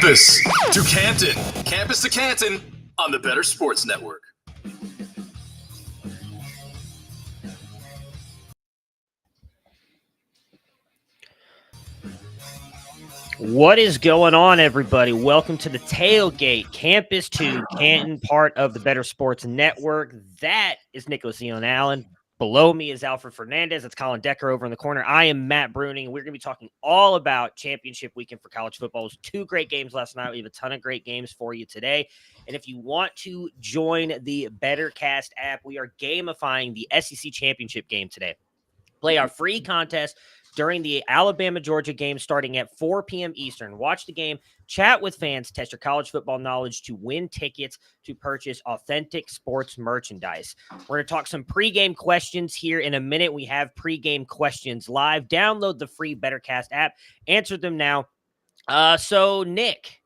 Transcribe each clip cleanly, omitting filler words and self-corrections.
Campus to Canton. Campus to Canton on the Better Sports Network. What is going on, everybody? Welcome to the Tailgate, Campus to Canton, part of the Better Sports Network. That is Nicholas Eon Allen. Below me is Alfred Fernandez. It's Colin Decker over in the corner. I am Matt Bruening. We're going to be talking all about championship weekend for college football. It was 2 great games last night. We have a ton of great games for you today. And if you want to join the BetterCast app, we are gamifying the SEC championship game today. Play our free contest during the Alabama-Georgia game starting at 4 p.m. Eastern. Watch the game, chat with fans, test your college football knowledge to win tickets to purchase authentic sports merchandise. We're going to talk some pregame questions here in a minute. We have pregame questions live. Download the free BetterCast app. Answer them now. So, Nick,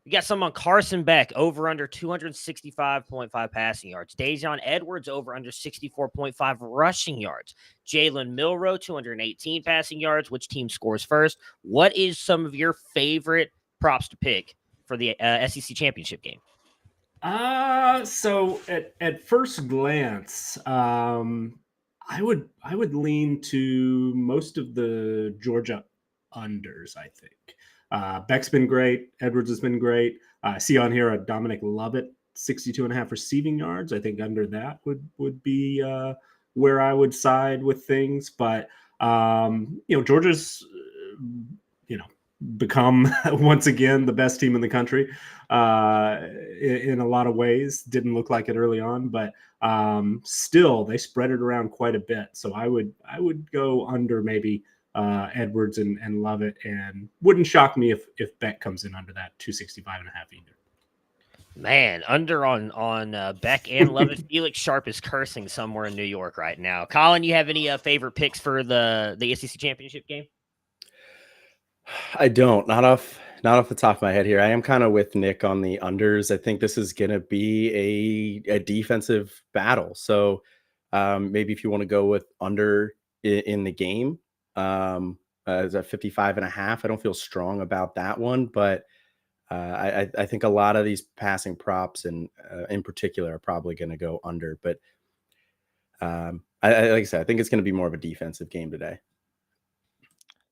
we got some on Carson Beck, over under 265.5 passing yards. Dejon Edwards, over under 64.5 rushing yards. Jalen Milroe, 218 passing yards. Which team scores first? What is some of your favorite props to pick for the SEC championship game? So at first glance, I would lean to most of the Georgia unders, I think. Beck's been great. Edwards has been great. I see on here a Dominic Lovett, 62.5 receiving yards. I think under that would be where I would side with things. But, Georgia's, become once again the best team in the country in a lot of ways. Didn't look like it early on, but still they spread it around quite a bit. So I would go under maybe Edwards and Lovett, and wouldn't shock me if Beck comes in under that 265.5 either. Man, under on Beck and Lovett. Felix Sharpe is cursing somewhere in New York right now. Colin, you have any favorite picks for the SEC championship game? I don't. Not off the top of my head here. I am kind of with Nick on the unders. I think this is going to be a defensive battle. So maybe if you want to go with under in the game, as a 55.5, I don't feel strong about that one, but I think a lot of these passing props and in particular are probably going to go under. But like I said, I think it's going to be more of a defensive game today.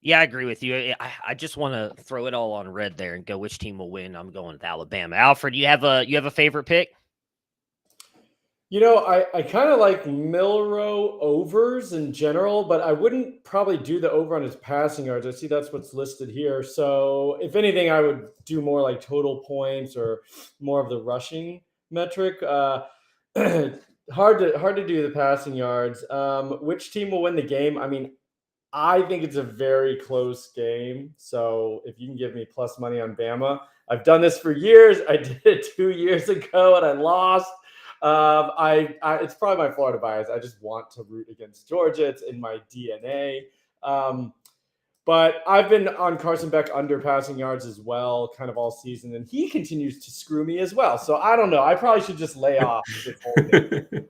Yeah, I agree with you. I just want to throw it all on red there and go which team will win. I'm going with Alabama. Alfred, you have a favorite pick? I kind of like Milroe overs in general, but I wouldn't probably do the over on his passing yards. I see that's what's listed here. So if anything, I would do more like total points or more of the rushing metric. Hard to do the passing yards. Which team will win the game? I mean, I think it's a very close game. So if you can give me plus money on Bama, I've done this for years. I did it 2 years ago and I lost. It's probably my Florida bias. I just want to root against Georgia. It's in my DNA. But I've been on Carson Beck under passing yards as well, kind of all season, and he continues to screw me as well. So I don't know. I probably should just lay off this whole game.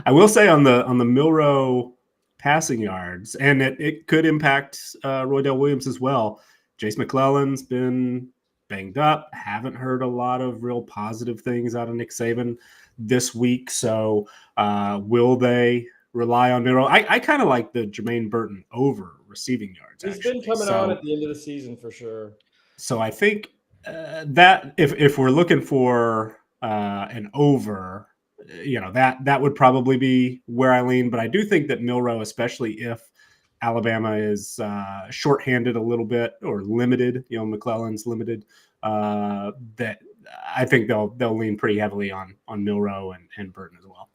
I will say on the Milroe passing yards, and it could impact Roydell Williams as well. Jace McClellan's been banged up. Haven't heard a lot of real positive things out of Nick Saban this week. So will they rely on Milroe? I kind of like the Jermaine Burton over receiving yards. He's been coming on at the end of the season for sure. So I think that if we're looking for an over, that would probably be where I lean. But I do think that Milroe, especially if Alabama is shorthanded a little bit or limited, McClellan's limited, that I think they'll lean pretty heavily on Milroe and Burton as well.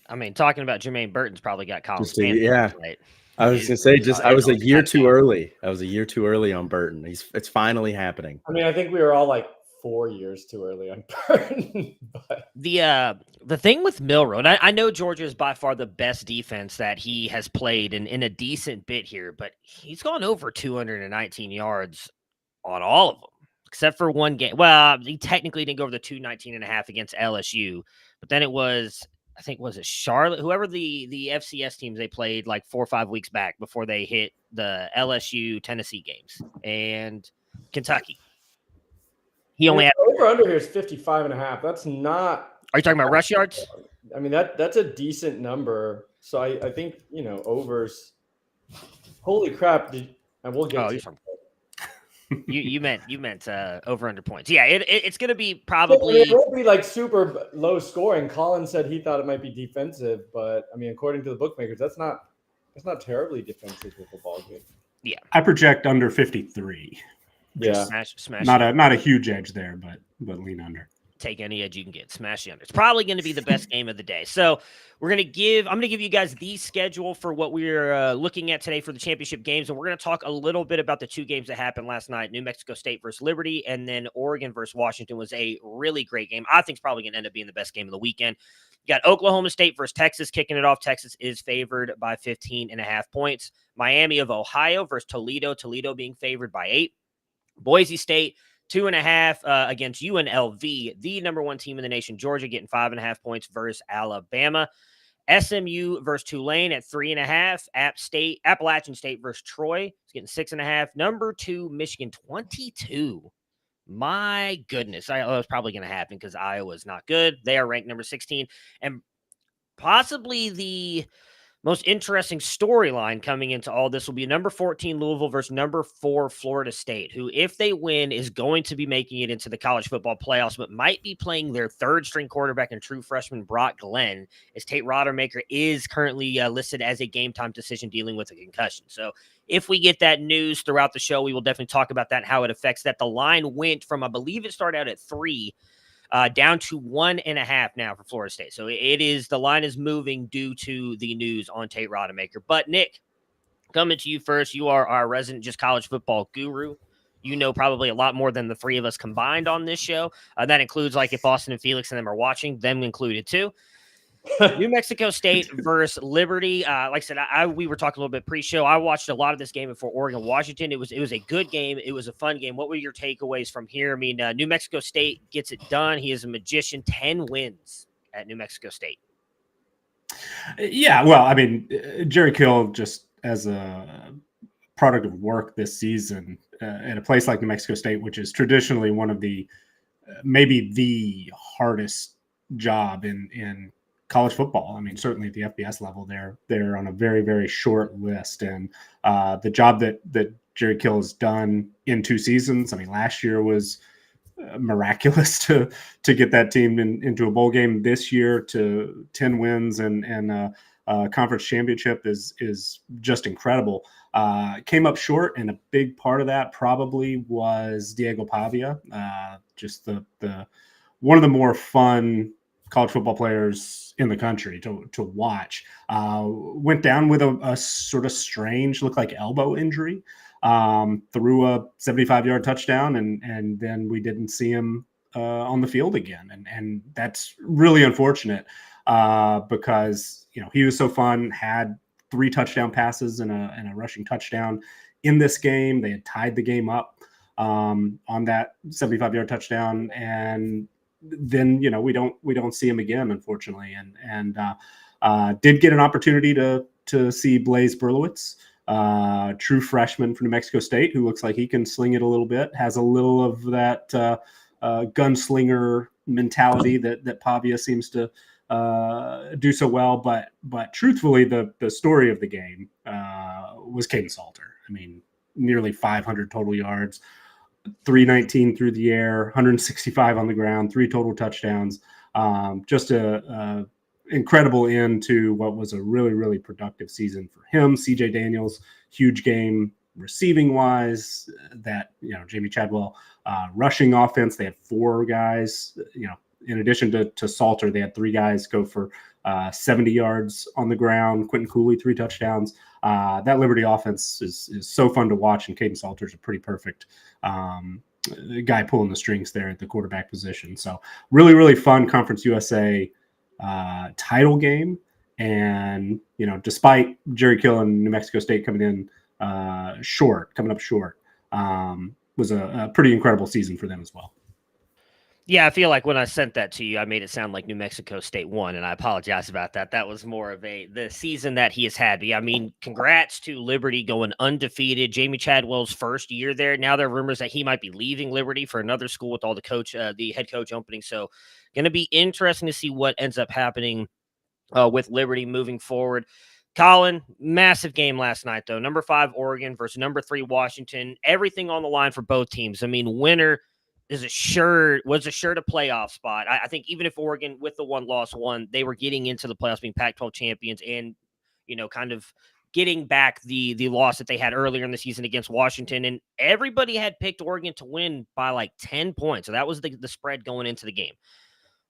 I mean, talking about Jermaine Burton's probably got Colin Stanley. Yeah. Right? I was going to say, I was a year too early. I was a year too early on Burton. It's finally happening. I mean, I think we were all like 4 years too early on Burton. But the thing with Milroe, and I know Georgia is by far the best defense that he has played in a decent bit here, but he's gone over 219 yards on all of them, except for one game. Well, he technically didn't go over the 219.5 against LSU, but then it was, I think, was it Charlotte? Whoever the FCS teams they played like 4 or 5 weeks back before they hit the LSU Tennessee games and Kentucky. He only had. Over under here is 55.5. That's not. Are you talking about rush yards? I mean, that's a decent number. So I think, overs. Holy crap. And we'll get to it. You meant over under points. Yeah, it's going to be probably. It won't be like super low scoring. Colin said he thought it might be defensive, but I mean, according to the bookmakers, that's not terribly defensive with the ball game. Yeah, I project under 53. Yeah, smash. Not a huge edge there, but lean under. Take any edge you can get. Smash the under. It's probably going to be the best game of the day. So I'm going to give you guys the schedule for what we're looking at today for the championship games, and we're going to talk a little bit about the two games that happened last night: New Mexico State versus Liberty, and then Oregon versus Washington was a really great game. I think it's probably going to end up being the best game of the weekend. You got Oklahoma State versus Texas kicking it off. Texas is favored by 15.5 points. Miami of Ohio versus Toledo. Toledo being favored by 8. Boise State 2.5 against UNLV, the number 1 team in the nation. Georgia getting 5.5 points versus Alabama. SMU versus Tulane at 3.5. Appalachian State versus Troy is getting 6.5. Number 2 Michigan 22. My goodness, I was probably going to happen because Iowa's not good. They are ranked number 16, and possibly the most interesting storyline coming into all this will be number 14 Louisville versus number 4 Florida State, who, if they win, is going to be making it into the college football playoffs, but might be playing their third-string quarterback and true freshman Brock Glenn, as Tate Rodemaker is currently listed as a game-time decision dealing with a concussion. So if we get that news throughout the show, we will definitely talk about that and how it affects that. The line went from, I believe it started out at 3, down to 1.5 now for Florida State. So the line is moving due to the news on Tate Rodemaker. But Nick, coming to you first, you are our resident just college football guru. You know probably a lot more than the 3 of us combined on this show. That includes like if Austin and Felix and them are watching, them included too. New Mexico State versus Liberty. Like I said, we were talking a little bit pre-show. I watched a lot of this game before Oregon Washington. It was a good game. It was a fun game. What were your takeaways from here? I mean, New Mexico State gets it done. He is a magician. 10 wins at New Mexico State. Yeah, well, I mean, Jerry Kill, just as a product of work this season at a place like New Mexico State, which is traditionally one of the maybe the hardest job in college football. I mean, certainly at the FBS level, they're on a very, very short list. And the job that Jerry Kill has done in 2 seasons, I mean, last year was miraculous to get that team into a bowl game. This year to 10 wins and a conference championship is just incredible. Came up short, and a big part of that probably was Diego Pavia, just the one of the more fun college football players in the country to watch. Went down with a sort of strange, looked like elbow injury. Threw a 75-yard touchdown, and then we didn't see him on the field again. And that's really unfortunate because, he was so fun, had 3 touchdown passes and a rushing touchdown in this game. They had tied the game up on that 75-yard touchdown. And then, we don't see him again, unfortunately. And did get an opportunity to see Blaise Berlowitz, true freshman from New Mexico State, who looks like he can sling it a little bit, has a little of that gunslinger mentality that Pavia seems to do so well. But truthfully, the story of the game was Caden Salter. I mean, nearly 500 total yards, 319 through the air, 165 on the ground, 3 total touchdowns. Just a incredible end to what was a really, really productive season for him. CJ Daniels, huge game receiving wise. That, Jamie Chadwell rushing offense. They had 4 guys, in addition to Salter, they had 3 guys go for 70 yards on the ground. Quentin Cooley, 3 touchdowns. That Liberty offense is so fun to watch, and Caden Salter is a pretty perfect guy pulling the strings there at the quarterback position. So really, really fun Conference USA title game. And, despite Jerry Kill and New Mexico State coming up short, was a pretty incredible season for them as well. Yeah, I feel like when I sent that to you, I made it sound like New Mexico State won, and I apologize about that. That was more of the season that he has had. But yeah, I mean, congrats to Liberty going undefeated. Jamie Chadwell's first year there. Now there are rumors that he might be leaving Liberty for another school with all the head coach opening. So, going to be interesting to see what ends up happening with Liberty moving forward. Colin, massive game last night though. Number 5 Oregon versus number 3 Washington. Everything on the line for both teams. I mean, winner was assured a playoff spot. I think even if Oregon with the one loss won, they were getting into the playoffs, being Pac-12 champions, and kind of getting back the loss that they had earlier in the season against Washington. And everybody had picked Oregon to win by like 10 points. So that was the spread going into the game.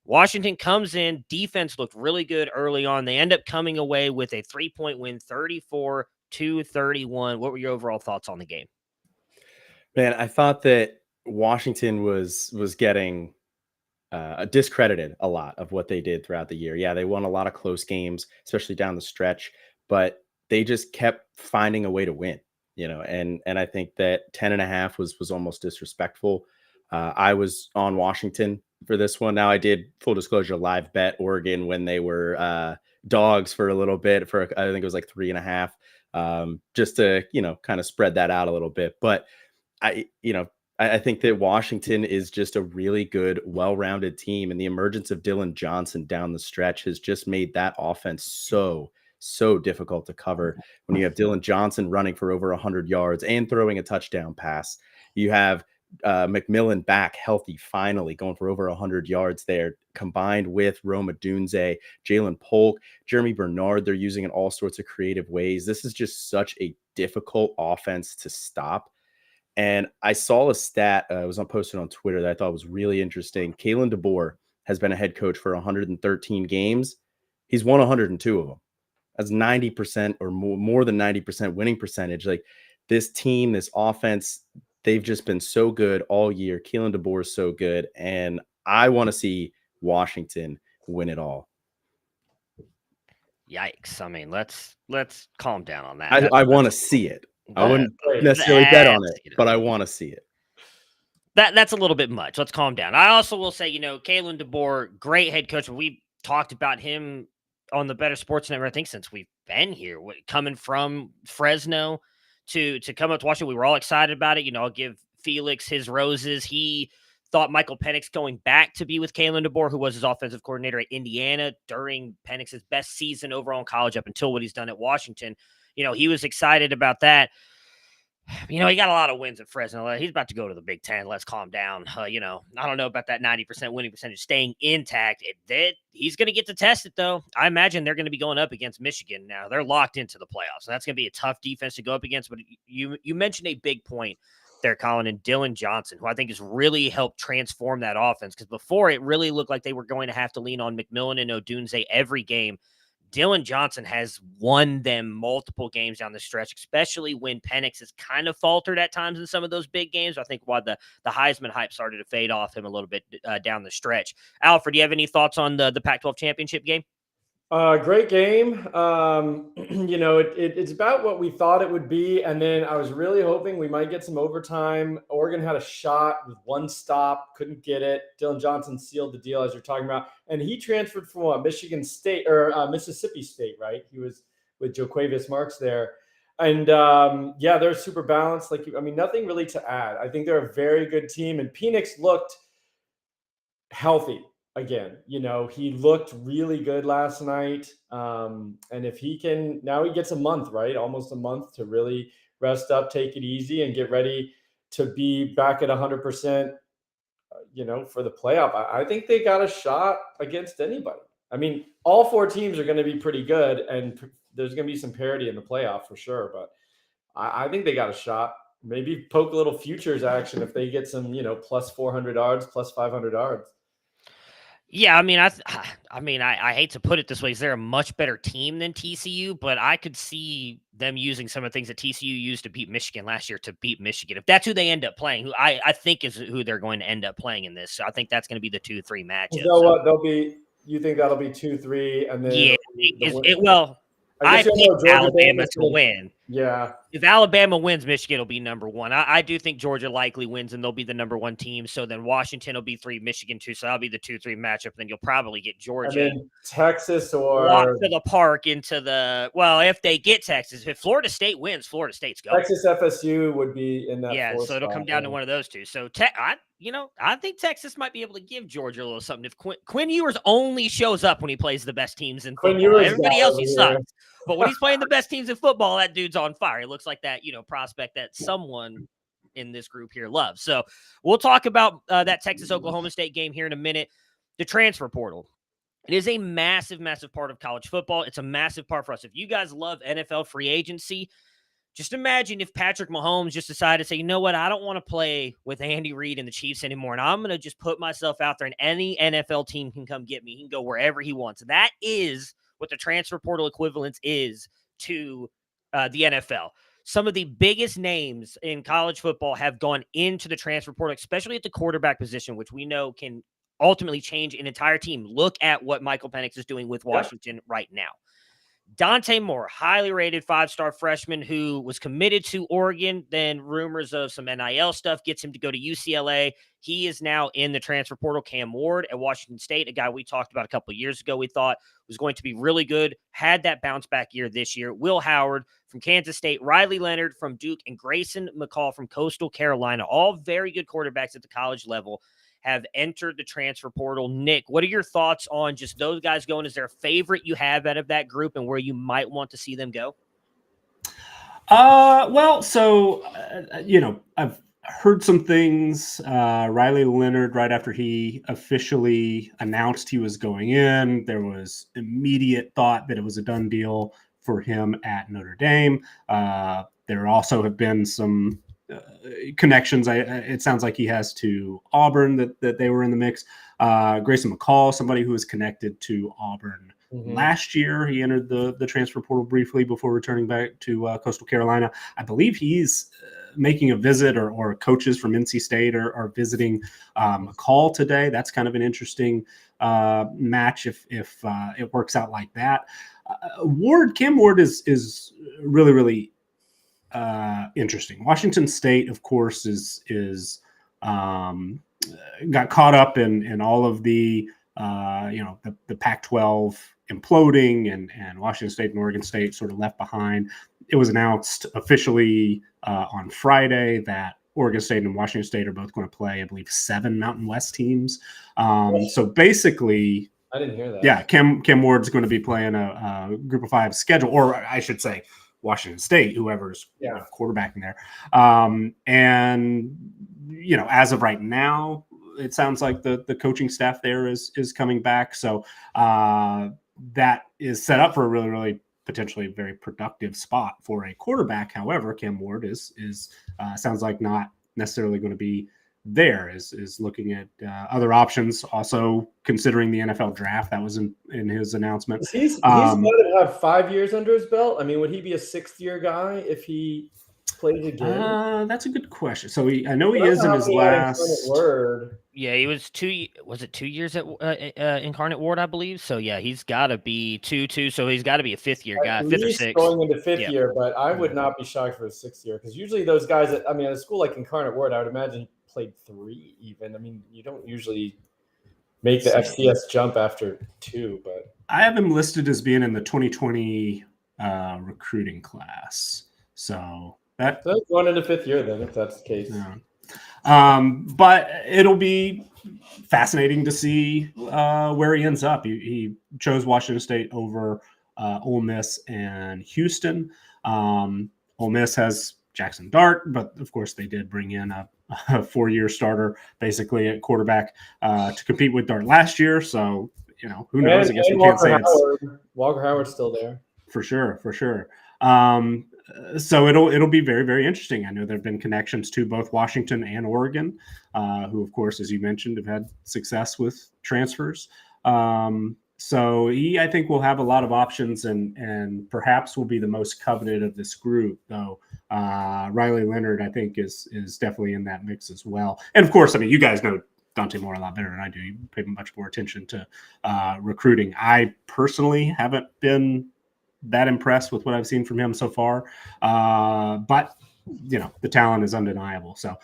Washington comes in, defense looked really good early on. They end up coming away with a 3-point win, 34-31. What were your overall thoughts on the game? Man, I thought that Washington was getting discredited a lot of what they did throughout the year. Yeah, they won a lot of close games, especially down the stretch, but they just kept finding a way to win, and I think that 10.5 was almost disrespectful. I was on Washington for this one. Now I did, full disclosure, live bet Oregon when they were dogs for a little bit, for I think it was like 3.5, just to, kind of spread that out a little bit. But I think that Washington is just a really good, well-rounded team, and the emergence of Dylan Johnson down the stretch has just made that offense so difficult to cover. When you have Dylan Johnson running for over 100 yards and throwing a touchdown pass, you have McMillan back healthy, finally going for over 100 yards there, combined with Roma Dunze, Jalen Polk, Jeremy Bernard. They're using in all sorts of creative ways. This is just such a difficult offense to stop. And I saw a stat, it was posted on Twitter, that I thought was really interesting. Kalen DeBoer has been a head coach for 113 games. He's won 102 of them. That's 90% or more than 90% winning percentage. Like, this team, this offense, they've just been so good all year. Kalen DeBoer is so good, and I want to see Washington win it all. Yikes! I mean, let's calm down on that. I want to see it. I wouldn't necessarily bet on it, but I want to see it. That's a little bit much. Let's calm down. I also will say, Kalen DeBoer, great head coach. We talked about him on the Better Sports Network, I think, since we've been here. Coming from Fresno to come up to Washington, we were all excited about it. I'll give Felix his roses. He thought Michael Penix going back to be with Kalen DeBoer, who was his offensive coordinator at Indiana during Penix's best season overall in college up until what he's done at Washington. He was excited about that. He got a lot of wins at Fresno. He's about to go to the Big Ten. Let's calm down. I don't know about that 90% winning percentage staying intact. He's going to get to test it, though. I imagine they're going to be going up against Michigan now. They're locked into the playoffs. And that's going to be a tough defense to go up against. But you mentioned a big point there, Colin, and Dylan Johnson, who I think has really helped transform that offense. Because before, it really looked like they were going to have to lean on McMillan and Odunze every game. Dylan Johnson has won them multiple games down the stretch, especially when Penix has kind of faltered at times in some of those big games. I think why the Heisman hype started to fade off him a little bit down the stretch. Alfred, do you have any thoughts on the Pac-12 championship game? Great game. It's about what we thought it would be. And then I was really hoping we might get some overtime. Oregon had a shot with one stop, couldn't get it. Dylan Johnson sealed the deal, as you're talking about. And he transferred from Michigan State or Mississippi State, right? He was with Joquavius Marks there. And they're super balanced. Nothing really to add. I think they're a very good team. And Penix looked healthy again. He looked really good last night. And if he can, now he gets a month, right? Almost a month to really rest up, take it easy, and get ready to be back at 100%, for the playoff. I think they got a shot against anybody. All 4 teams are going to be pretty good, and there's going to be some parity in the playoff for sure. But I think they got a shot. Maybe poke a little futures action if they get some, plus 400 yards, plus 500 yards. Yeah, I hate to put it this way. Is there a much better team than TCU? But I could see them using some of the things that TCU used to beat Michigan last year to beat Michigan. If that's who they end up playing, who I think is who they're going to end up playing in this. So I think that's going to be the 2-3 matchup. What you think that'll be 2-3, and then I picked Alabama to win. Yeah. If Alabama wins, Michigan will be number one. I do think Georgia likely wins, and they'll be the number one team. So then Washington will be 3, Michigan 2. So that'll be the 2-3 matchup. Then you'll probably get Georgia. Texas walk or to the park into the if they get Texas. If Florida State wins, Florida State's going. Texas FSU would be in that. Yeah, so it'll come down to one of those two. So I think Texas might be able to give Georgia a little something. If Quinn Ewers only shows up when he plays the best teams in football, everybody else he sucks. But when he's playing the best teams in football, that dude's on fire. He looks like that, prospect that someone in this group here loves. So we'll talk about that Texas-Oklahoma State game here in a minute. The transfer portal. It is a massive, massive part of college football. It's a massive part for us. If you guys love NFL free agency, just imagine if Patrick Mahomes just decided to say, you know what, I don't want to play with Andy Reid and the Chiefs anymore, and I'm going to just put myself out there, and any NFL team can come get me. He can go wherever he wants. That is what the transfer portal equivalence is to the NFL. Some of the biggest names in college football have gone into the transfer portal, especially at the quarterback position, which we know can ultimately change an entire team. Look at what Michael Penix is doing with Washington right now. Dante Moore, highly rated 5-star freshman who was committed to Oregon. Then rumors of some NIL stuff gets him to go to UCLA. He is now in the transfer portal. Cam Ward at Washington State, a guy we talked about a couple of years ago we thought was going to be really good, had that bounce back year this year. Will Howard from Kansas State, Riley Leonard from Duke, and Grayson McCall from Coastal Carolina, all very good quarterbacks at the college level, have entered the transfer portal. Nick, what are your thoughts on just those guys going? Is there a favorite you have out of that group and where you might want to see them go? I've heard some things. Riley Leonard, right after he officially announced he was going in, there was immediate thought that it was a done deal for him at Notre Dame. There also have been some connections. It sounds like he has to Auburn that they were in the mix. Grayson McCall, somebody who was connected to Auburn last year. He entered the transfer portal briefly before returning back to Coastal Carolina. I believe he's making a visit, or coaches from NC State are visiting McCall today. That's kind of an interesting match if it works out like that. Cam Ward is really, really interesting. Washington State, of course, is got caught up in all of the Pac-12 imploding, and Washington State and Oregon State sort of left behind. It was announced officially on Friday that Oregon State and Washington State are both going to play, I believe, 7 Mountain West teams. So basically, I didn't hear that. Yeah, Cam Ward's going to be playing a Group of 5 schedule, or I should say Washington State, whoever's quarterbacking there. And, as of right now, it sounds like the coaching staff there is coming back. So that is set up for a really, really potentially very productive spot for a quarterback. However, Cam Ward is sounds like not necessarily going to be there, is looking at other options, also considering the NFL draft. That was in his announcement. He's got to have 5 years under his belt. I mean, would he be a 6th-year guy if he plays again? That's a good question. So I know he is in his last word. Yeah, he was 2 years at Incarnate Word, I believe. So yeah, he's got to be 2. So he's got to be a 5th-year guy, 5th or 6th. Going into 5th year, but I would not be shocked for a 6th year, because usually those guys at a school like Incarnate Word, I would imagine played 3 even. I mean, you don't usually make the FCS jump after 2, but I have him listed as being in the 2020 recruiting class. So that's going into 5th year then, if that's the case. Yeah. But it'll be fascinating to see where he ends up. He chose Washington State over Ole Miss and Houston. Ole Miss has Jackson Dart, but of course they did bring in a 4-year starter basically at quarterback to compete with Dart last year. So, who knows? I guess we can't say Walker Howard's still there. For sure. So it'll be very, very interesting. I know there have been connections to both Washington and Oregon, who, of course, as you mentioned, have had success with transfers. So I think will have a lot of options, and perhaps will be the most coveted of this group, though. Riley Leonard, I think, is definitely in that mix as well. And of course, you guys know Dante Moore a lot better than I do. You pay much more attention to recruiting. I personally haven't been that impressed with what I've seen from him so far. But the talent is undeniable. So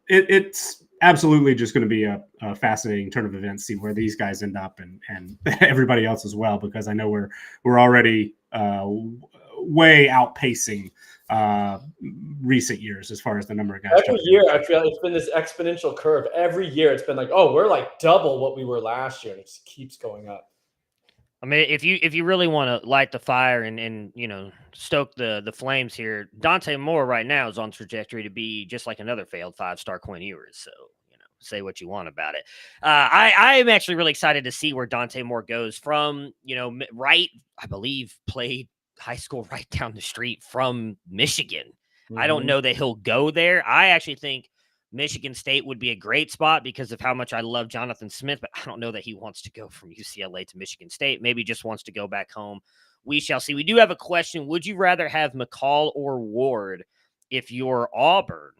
it's absolutely just going to be a fascinating turn of events, see where these guys end up and everybody else as well, because I know we're already way outpacing recent years as far as the number of guys. Every year, I feel it's been this exponential curve. Every year, it's been like, oh, we're like double what we were last year, and it just keeps going up. I mean, if you really want to light the fire and stoke the flames here, Dante Moore right now is on trajectory to be just like another failed 5-star Quinn Ewers. So say what you want about it. I am actually really excited to see where Dante Moore goes from. Right, I believe played high school right down the street from Michigan. Mm-hmm. I don't know that he'll go there. I actually think Michigan State would be a great spot because of how much I love Jonathan Smith, but I don't know that he wants to go from UCLA to Michigan State. Maybe just wants to go back home. We shall see. We do have a question. Would you rather have McCall or Ward if you're Auburn?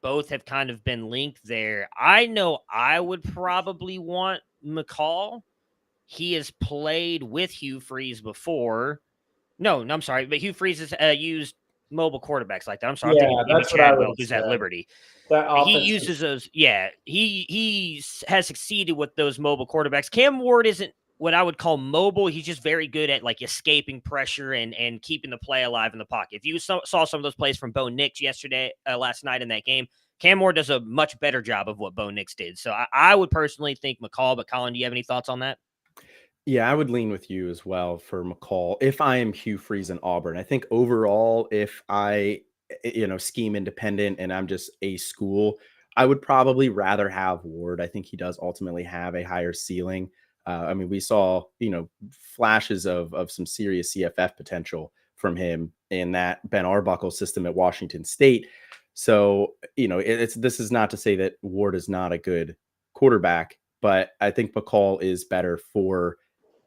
Both have kind of been linked there. I know I would probably want McCall. He has played with Hugh Freeze before. No, I'm sorry, but Hugh Freeze has used mobile quarterbacks like that. I'm sorry. Yeah, I'm thinking that's what I would who's say. at Liberty. He uses those. Yeah, he has succeeded with those mobile quarterbacks. Cam Ward isn't what I would call mobile. He's just very good at like escaping pressure and keeping the play alive in the pocket. If you saw some of those plays from Bo Nix last night in that game, Cam Ward does a much better job of what Bo Nix did. So I would personally think McCall, but Colin, do you have any thoughts on that? Yeah, I would lean with you as well for McCall if I am Hugh Freeze and Auburn. I think overall, if I, scheme independent and I'm just a school, I would probably rather have Ward. I think he does ultimately have a higher ceiling. We saw, flashes of some serious CFF potential from him in that Ben Arbuckle system at Washington State. So, this is not to say that Ward is not a good quarterback, but I think McCall is better for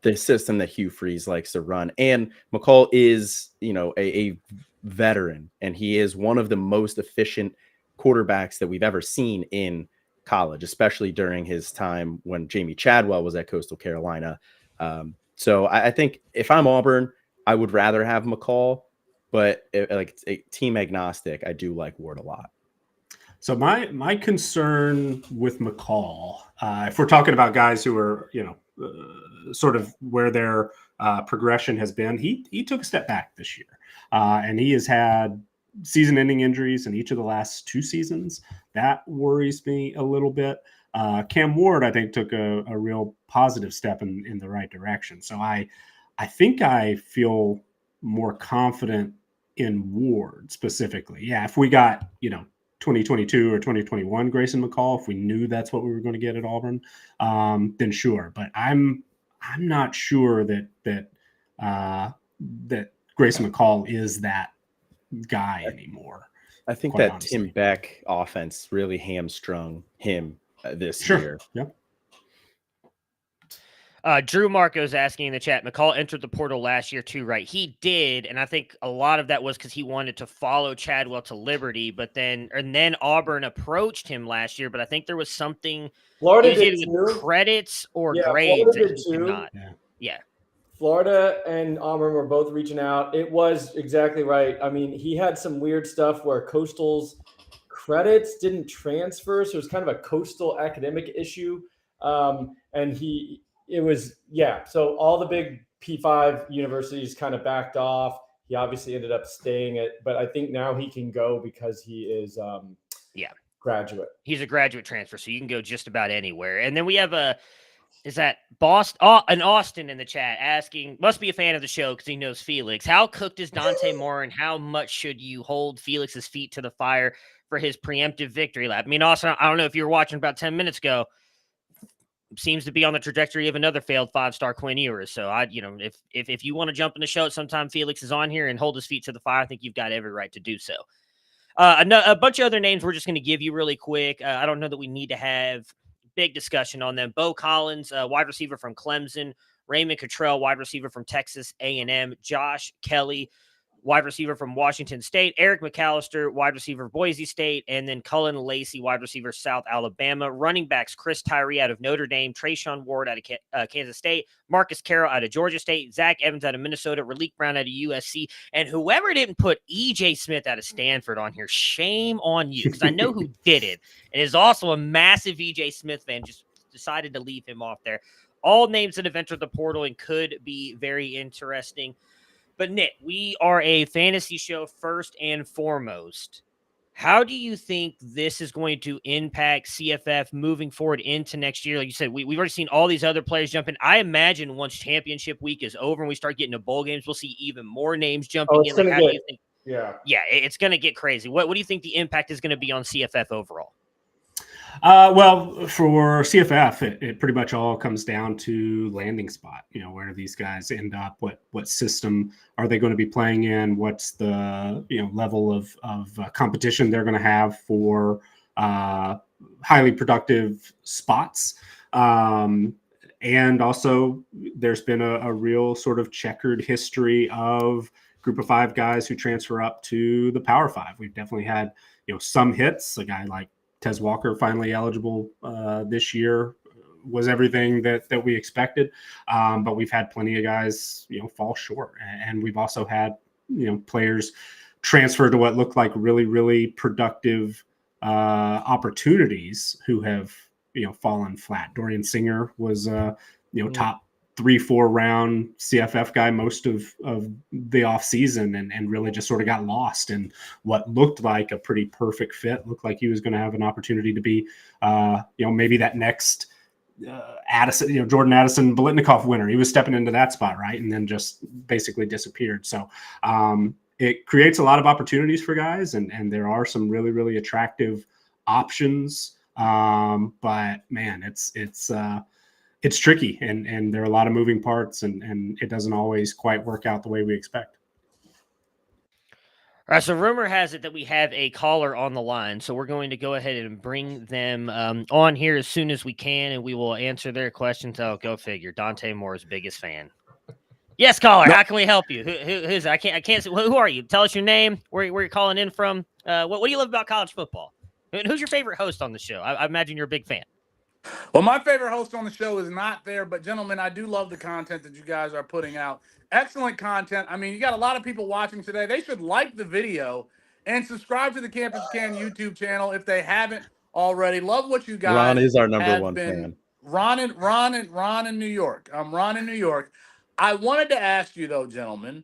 the system that Hugh Freeze likes to run. And McCall is, a veteran, and he is one of the most efficient quarterbacks that we've ever seen in college, especially during his time when Jamie Chadwell was at Coastal Carolina. So I think if I'm Auburn, I would rather have McCall, but team agnostic, I do like Ward a lot. So my concern with McCall, if we're talking about guys who are, sort of where their progression has been, he took a step back this year, and he has had season-ending injuries in each of the last 2 seasons. That worries me a little bit. Cam Ward, I think, took a real positive step in the right direction. So I think I feel more confident in Ward specifically. Yeah, if we got 2022 or 2021 Grayson McCall, if we knew that's what we were going to get at Auburn, then sure. But I'm not sure that Grayson McCall is that guy anymore. I think that honestly. Tim Beck offense really hamstrung him this year. Yep. Drew Marco's asking in the chat, McCall entered the portal last year too, right? He did, and I think a lot of that was because he wanted to follow Chadwell to Liberty, but then Auburn approached him last year, but I think there was something Florida did with credits or grades that he could not. Yeah. Florida and Auburn were both reaching out. It was exactly right. I mean, he had some weird stuff where Coastal's credits didn't transfer, so it was kind of a Coastal academic issue, so all the big P5 universities kind of backed off. He obviously ended up staying but I think now he can go because he is graduate. He's a graduate transfer, so you can go just about anywhere. And then we have an Austin in the chat asking, must be a fan of the show because he knows Felix. How cooked is Dante Moore, and how much should you hold Felix's feet to the fire for his preemptive victory lap? I mean, Austin, I don't know if you were watching about 10 minutes ago, seems to be on the trajectory of another failed 5-star Quinn Ewers. So if you want to jump in the show at some time, Felix is on here and hold his feet to the fire. I think you've got every right to do so. A bunch of other names we're just going to give you really quick. I don't know that we need to have big discussion on them. Bo Collins, wide receiver from Clemson, Raymond Cottrell, wide receiver from Texas A&M, Josh Kelly, wide receiver from Washington State, Eric McAllister, wide receiver Boise State, and then Cullen Lacey, wide receiver South Alabama. Running backs Chris Tyree out of Notre Dame, Trayshawn Ward out of Kansas State, Marcus Carroll out of Georgia State, Zach Evans out of Minnesota, Raleek Brown out of USC, and whoever didn't put E.J. Smith out of Stanford on here, shame on you, because I know who did it, and is also a massive E.J. Smith fan, just decided to leave him off there. All names that have entered the portal and could be very interesting. But Nick, we are a fantasy show first and foremost. How do you think this is going to impact CFF moving forward into next year? Like you said, we've already seen all these other players jump in. I imagine once championship week is over and we start getting to bowl games, we'll see even more names jumping in. Like, how do you think? Yeah, it's going to get crazy. What do you think the impact is going to be on CFF overall? Well, for CFF, it pretty much all comes down to landing spot. Where these guys end up, what system are they going to be playing in? What's the level of competition they're going to have for highly productive spots? And also, there's been a real sort of checkered history of group of five guys who transfer up to the Power Five. We've definitely had some hits. A guy like Tez Walker finally eligible this year was everything that we expected. But we've had plenty of guys, fall short. And we've also had, players transfer to what looked like really, really productive opportunities who have, fallen flat. Dorian Singer was, top 3-4 round CFF guy most of the off season and really just sort of got lost in what looked like a pretty perfect fit. Looked like he was going to have an opportunity to be, maybe that next Addison, Jordan Addison Biletnikoff winner. He was stepping into that spot, right? And then just basically disappeared. So it creates a lot of opportunities for guys, and there are some really, really attractive options. But man, it's tricky and there are a lot of moving parts and it doesn't always quite work out the way we expect. All right, so rumor has it that we have a caller on the line, so we're going to go ahead and bring them on here as soon as we can, and we will answer their questions. Oh, go figure. Dante Moore's biggest fan. Yes, caller. How can we help you? Who's I can't. Who are you? Tell us your name. Where you're calling in from? What do you love about college football? And who's your favorite host on the show? I imagine you're a big fan. Well, my favorite host on the show is not there, but gentlemen, I do love the content that you guys are putting out. Excellent content. I mean, you got a lot of people watching today. They should like the video and subscribe to the Campus Can YouTube channel if they haven't already. Love what you guys. Ron is our number one fan. Ron in New York. I'm Ron in New York. I wanted to ask you though, gentlemen,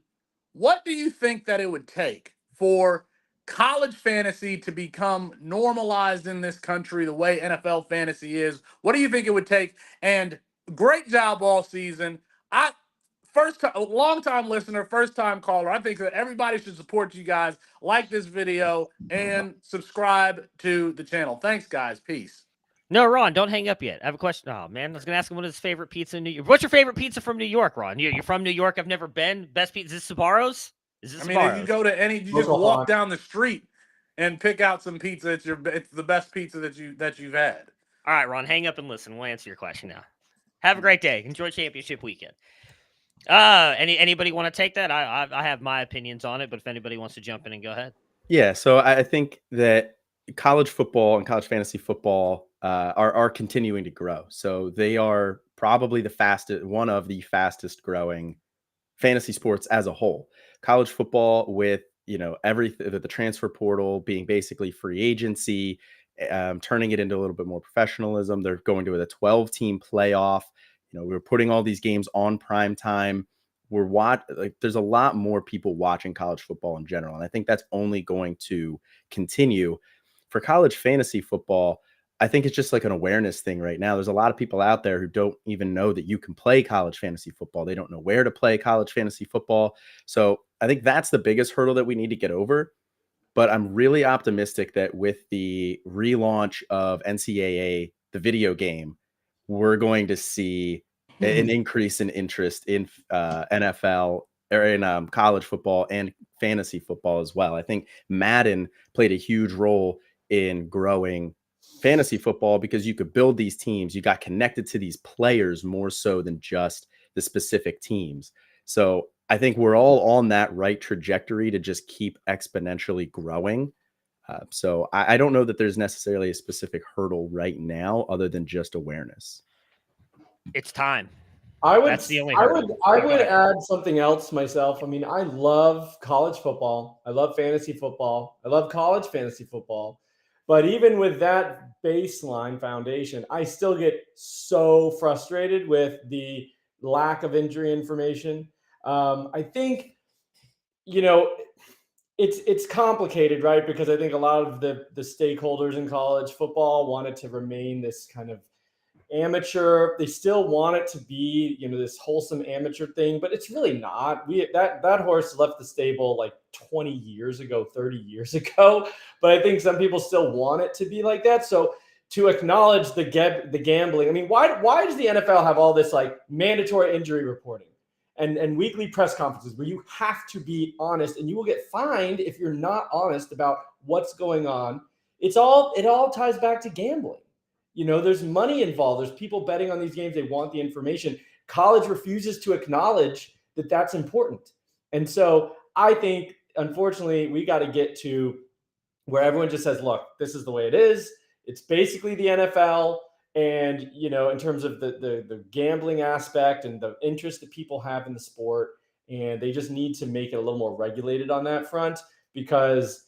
what do you think that it would take for college fantasy to become normalized in this country the way NFL fantasy is? What do you think it would take? And great job all season. Long-time listener, first-time caller. I think that everybody should support you guys. Like this video and subscribe to the channel. Thanks, guys. Peace. No, Ron, don't hang up yet. I have a question. Oh, man, I was going to ask him what his favorite pizza in New York. What's your favorite pizza from New York, Ron? You're from New York. I've never been. Best pizza is Sbarro's? If you go to you just walk down the street and pick out some pizza. It's the best pizza that you've had. All right, Ron, hang up and listen. We'll answer your question now. Have a great day. Enjoy championship weekend. Anybody want to take that? I have my opinions on it, but if anybody wants to jump in and go ahead. Yeah, so I think that college football and college fantasy football are continuing to grow. So they are probably one of the fastest growing fantasy sports as a whole. College football with, everything, the transfer portal being basically free agency, turning it into a little bit more professionalism. They're going to a 12-team playoff. We're putting all these games on prime time. There's a lot more people watching college football in general. And I think that's only going to continue. For college fantasy football, I think it's just like an awareness thing right now. There's a lot of people out there who don't even know that you can play college fantasy football. They don't know where to play college fantasy football. So I think that's the biggest hurdle that we need to get over. But I'm really optimistic that with the relaunch of NCAA, the video game, we're going to see an increase in interest in NFL or in college football and fantasy football as well. I think Madden played a huge role in growing fantasy football because you could build these teams. You got connected to these players more so than just the specific teams. So I think we're all on that right trajectory to just keep exponentially growing. So I don't know that there's necessarily a specific hurdle right now other than just awareness. It's time. I would, That's the only I hurdle. would, I Go would ahead. add something else myself. I mean, I love college football. I love fantasy football. I love college fantasy football. But even with that baseline foundation, I still get so frustrated with the lack of injury information. I think, you know, it's complicated, right? Because I think a lot of the stakeholders in college football wanted to remain this kind of amateur. They still want it to be, this wholesome amateur thing, but it's really not. That horse left the stable like 20 years ago, 30 years ago. But I think some people still want it to be like that. So to acknowledge the gambling, I mean, why does the NFL have all this like mandatory injury reporting and weekly press conferences where you have to be honest, and you will get fined if you're not honest about what's going on? It all ties back to gambling. There's money involved. There's people betting on these games. They want the information. College refuses to acknowledge that that's important. And so I think, unfortunately, we got to get to where everyone just says, look, this is the way it is. It's basically the NFL. And, in terms of the gambling aspect and the interest that people have in the sport, and they just need to make it a little more regulated on that front, because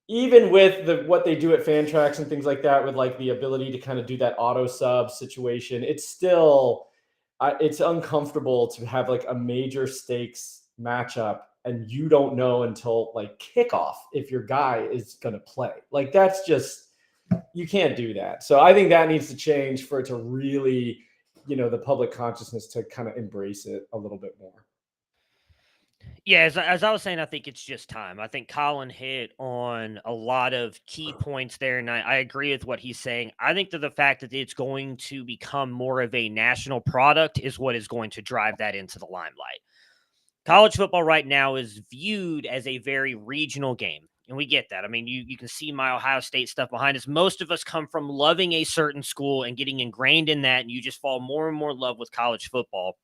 even with what they do at Fantrax and things like that, with like the ability to kind of do that auto sub situation, it's still it's uncomfortable to have like a major stakes matchup and you don't know until like kickoff if your guy is going to play. Like that's just, you can't do that. So I think that needs to change for it to really, the public consciousness to kind of embrace it a little bit more. Yeah, as I was saying, I think it's just time. I think Colin hit on a lot of key points there, and I agree with what he's saying. I think that the fact that it's going to become more of a national product is what is going to drive that into the limelight. College football right now is viewed as a very regional game, and we get that. I mean, you can see my Ohio State stuff behind us. Most of us come from loving a certain school and getting ingrained in that, and you just fall more and more in love with college football.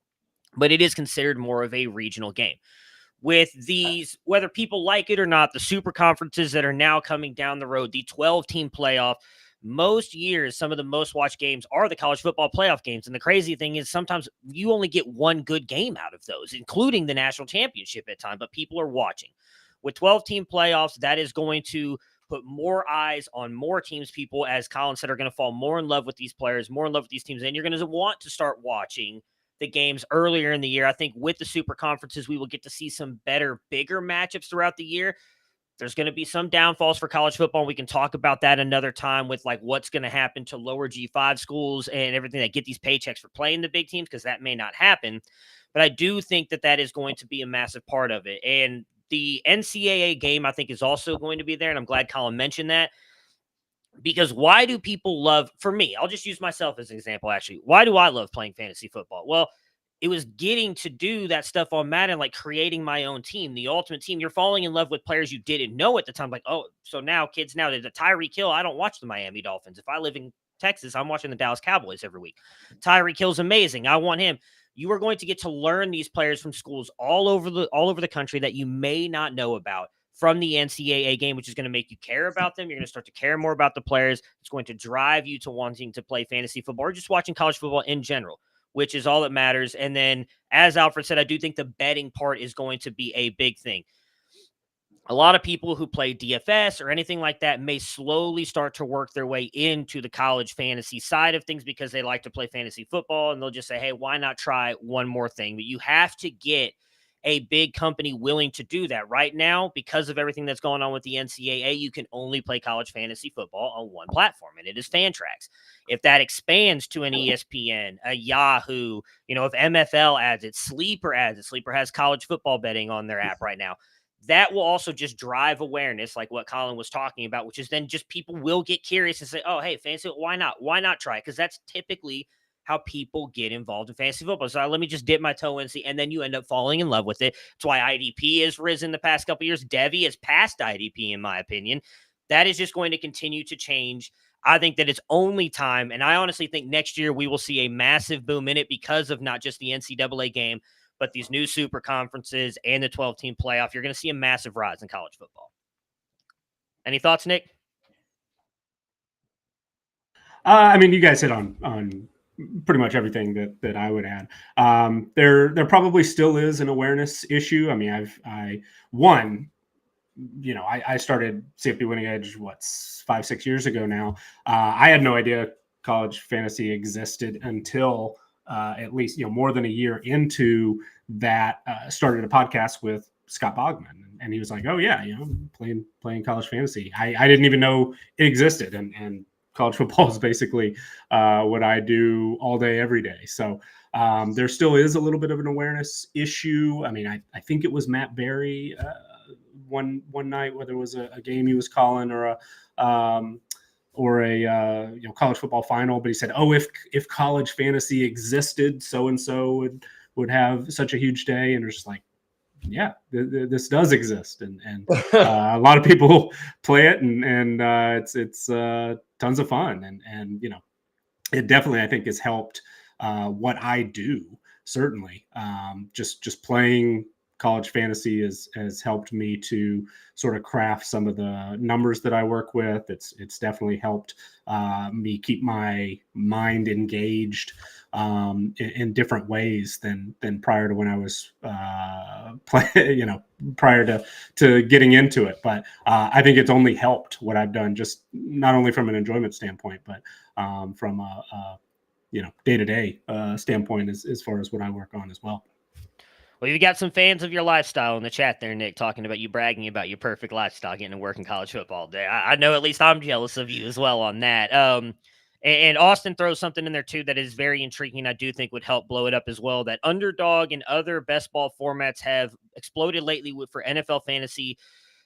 But it is considered more of a regional game. With these, whether people like it or not, the super conferences that are now coming down the road, the 12-team playoff, most years, some of the most watched games are the college football playoff games. And the crazy thing is sometimes you only get one good game out of those, including the national championship at times, but people are watching. With 12-team playoffs, that is going to put more eyes on more teams. People, as Colin said, are going to fall more in love with these players, more in love with these teams, and you're going to want to start watching the games earlier in the year. I think with the super conferences, we will get to see some better, bigger matchups throughout the year. There's going to be some downfalls for college football. We can talk about that another time with like what's going to happen to lower G5 schools and everything that get these paychecks for playing the big teams, because that may not happen. But I do think that that is going to be a massive part of it. And the NCAA game, I think, is also going to be there. And I'm glad Colin mentioned that. Because why do people love, for me, I'll just use myself as an example, actually. Why do I love playing fantasy football? Well, it was getting to do that stuff on Madden, like creating my own team, the ultimate team. You're falling in love with players you didn't know at the time. Like, oh, so now kids, now there's a Tyreek Hill. I don't watch the Miami Dolphins. If I live in Texas, I'm watching the Dallas Cowboys every week. Tyreek Hill's amazing. I want him. You are going to get to learn these players from schools all over the country that you may not know about from the NCAA game, which is going to make you care about them. You're going to start to care more about the players. It's going to drive you to wanting to play fantasy football or just watching college football in general, which is all that matters. And then, as Alfred said, I do think the betting part is going to be a big thing. A lot of people who play DFS or anything like that may slowly start to work their way into the college fantasy side of things because they like to play fantasy football, and they'll just say, hey, why not try one more thing? But you have to get a big company willing to do that. Right now, because of everything that's going on with the NCAA, you can only play college fantasy football on one platform, and it is Fantrax. If that expands to an ESPN, a Yahoo, if MFL adds it, Sleeper adds it, Sleeper has college football betting on their app right now, that will also just drive awareness, like what Colin was talking about, which is then just people will get curious and say, oh, hey, fantasy, why not? Why not try? Because that's typically how people get involved in fantasy football. So let me just dip my toe in and see, and then you end up falling in love with it. That's why IDP has risen the past couple of years. Devy has passed IDP, in my opinion. That is just going to continue to change. I think that it's only time, and I honestly think next year we will see a massive boom in it because of not just the NCAA game, but these new super conferences and the 12-team playoff, you're going to see a massive rise in college football. Any thoughts, Nick? I mean, you guys hit on pretty much everything that I would add. There probably still is an awareness issue. I mean, I started CFP Winning Edge 5-6 years ago now. I had no idea college fantasy existed until at least more than a year into that. Started a podcast with Scott Bogman, and he was like, "Oh yeah, playing college fantasy." I didn't even know it existed, and college football is basically what I do all day, every day. So there still is a little bit of an awareness issue. I mean, I think it was Matt Berry one night, whether it was a game he was calling or a college football final, but he said, "Oh, if college fantasy existed, so and so would have such a huge day," and it's just like, yeah, this does exist, and a lot of people play it, and it's tons of fun, and it definitely, I think, has helped what I do. Certainly, just playing college fantasy has helped me to sort of craft some of the numbers that I work with. It's definitely helped me keep my mind engaged in different ways than prior to when I was prior to getting into it. But I think it's only helped what I've done, just not only from an enjoyment standpoint, but from a day-to-day standpoint as far as what I work on as well. Well, you've got some fans of your lifestyle in the chat there, Nick, talking about you bragging about your perfect lifestyle, getting to work in college football day. I know at least I'm jealous of you as well on that. And Austin throws something in there, too, that is very intriguing. I do think would help blow it up as well, that Underdog and other best ball formats have exploded lately for NFL fantasy,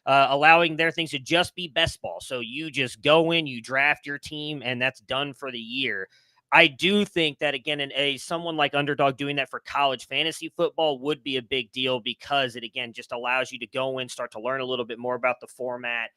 allowing their things to just be best ball. So you just go in, you draft your team, and that's done for the year. I do think that, again, someone like Underdog doing that for college fantasy football would be a big deal, because it, again, just allows you to go in, start to learn a little bit more about the format,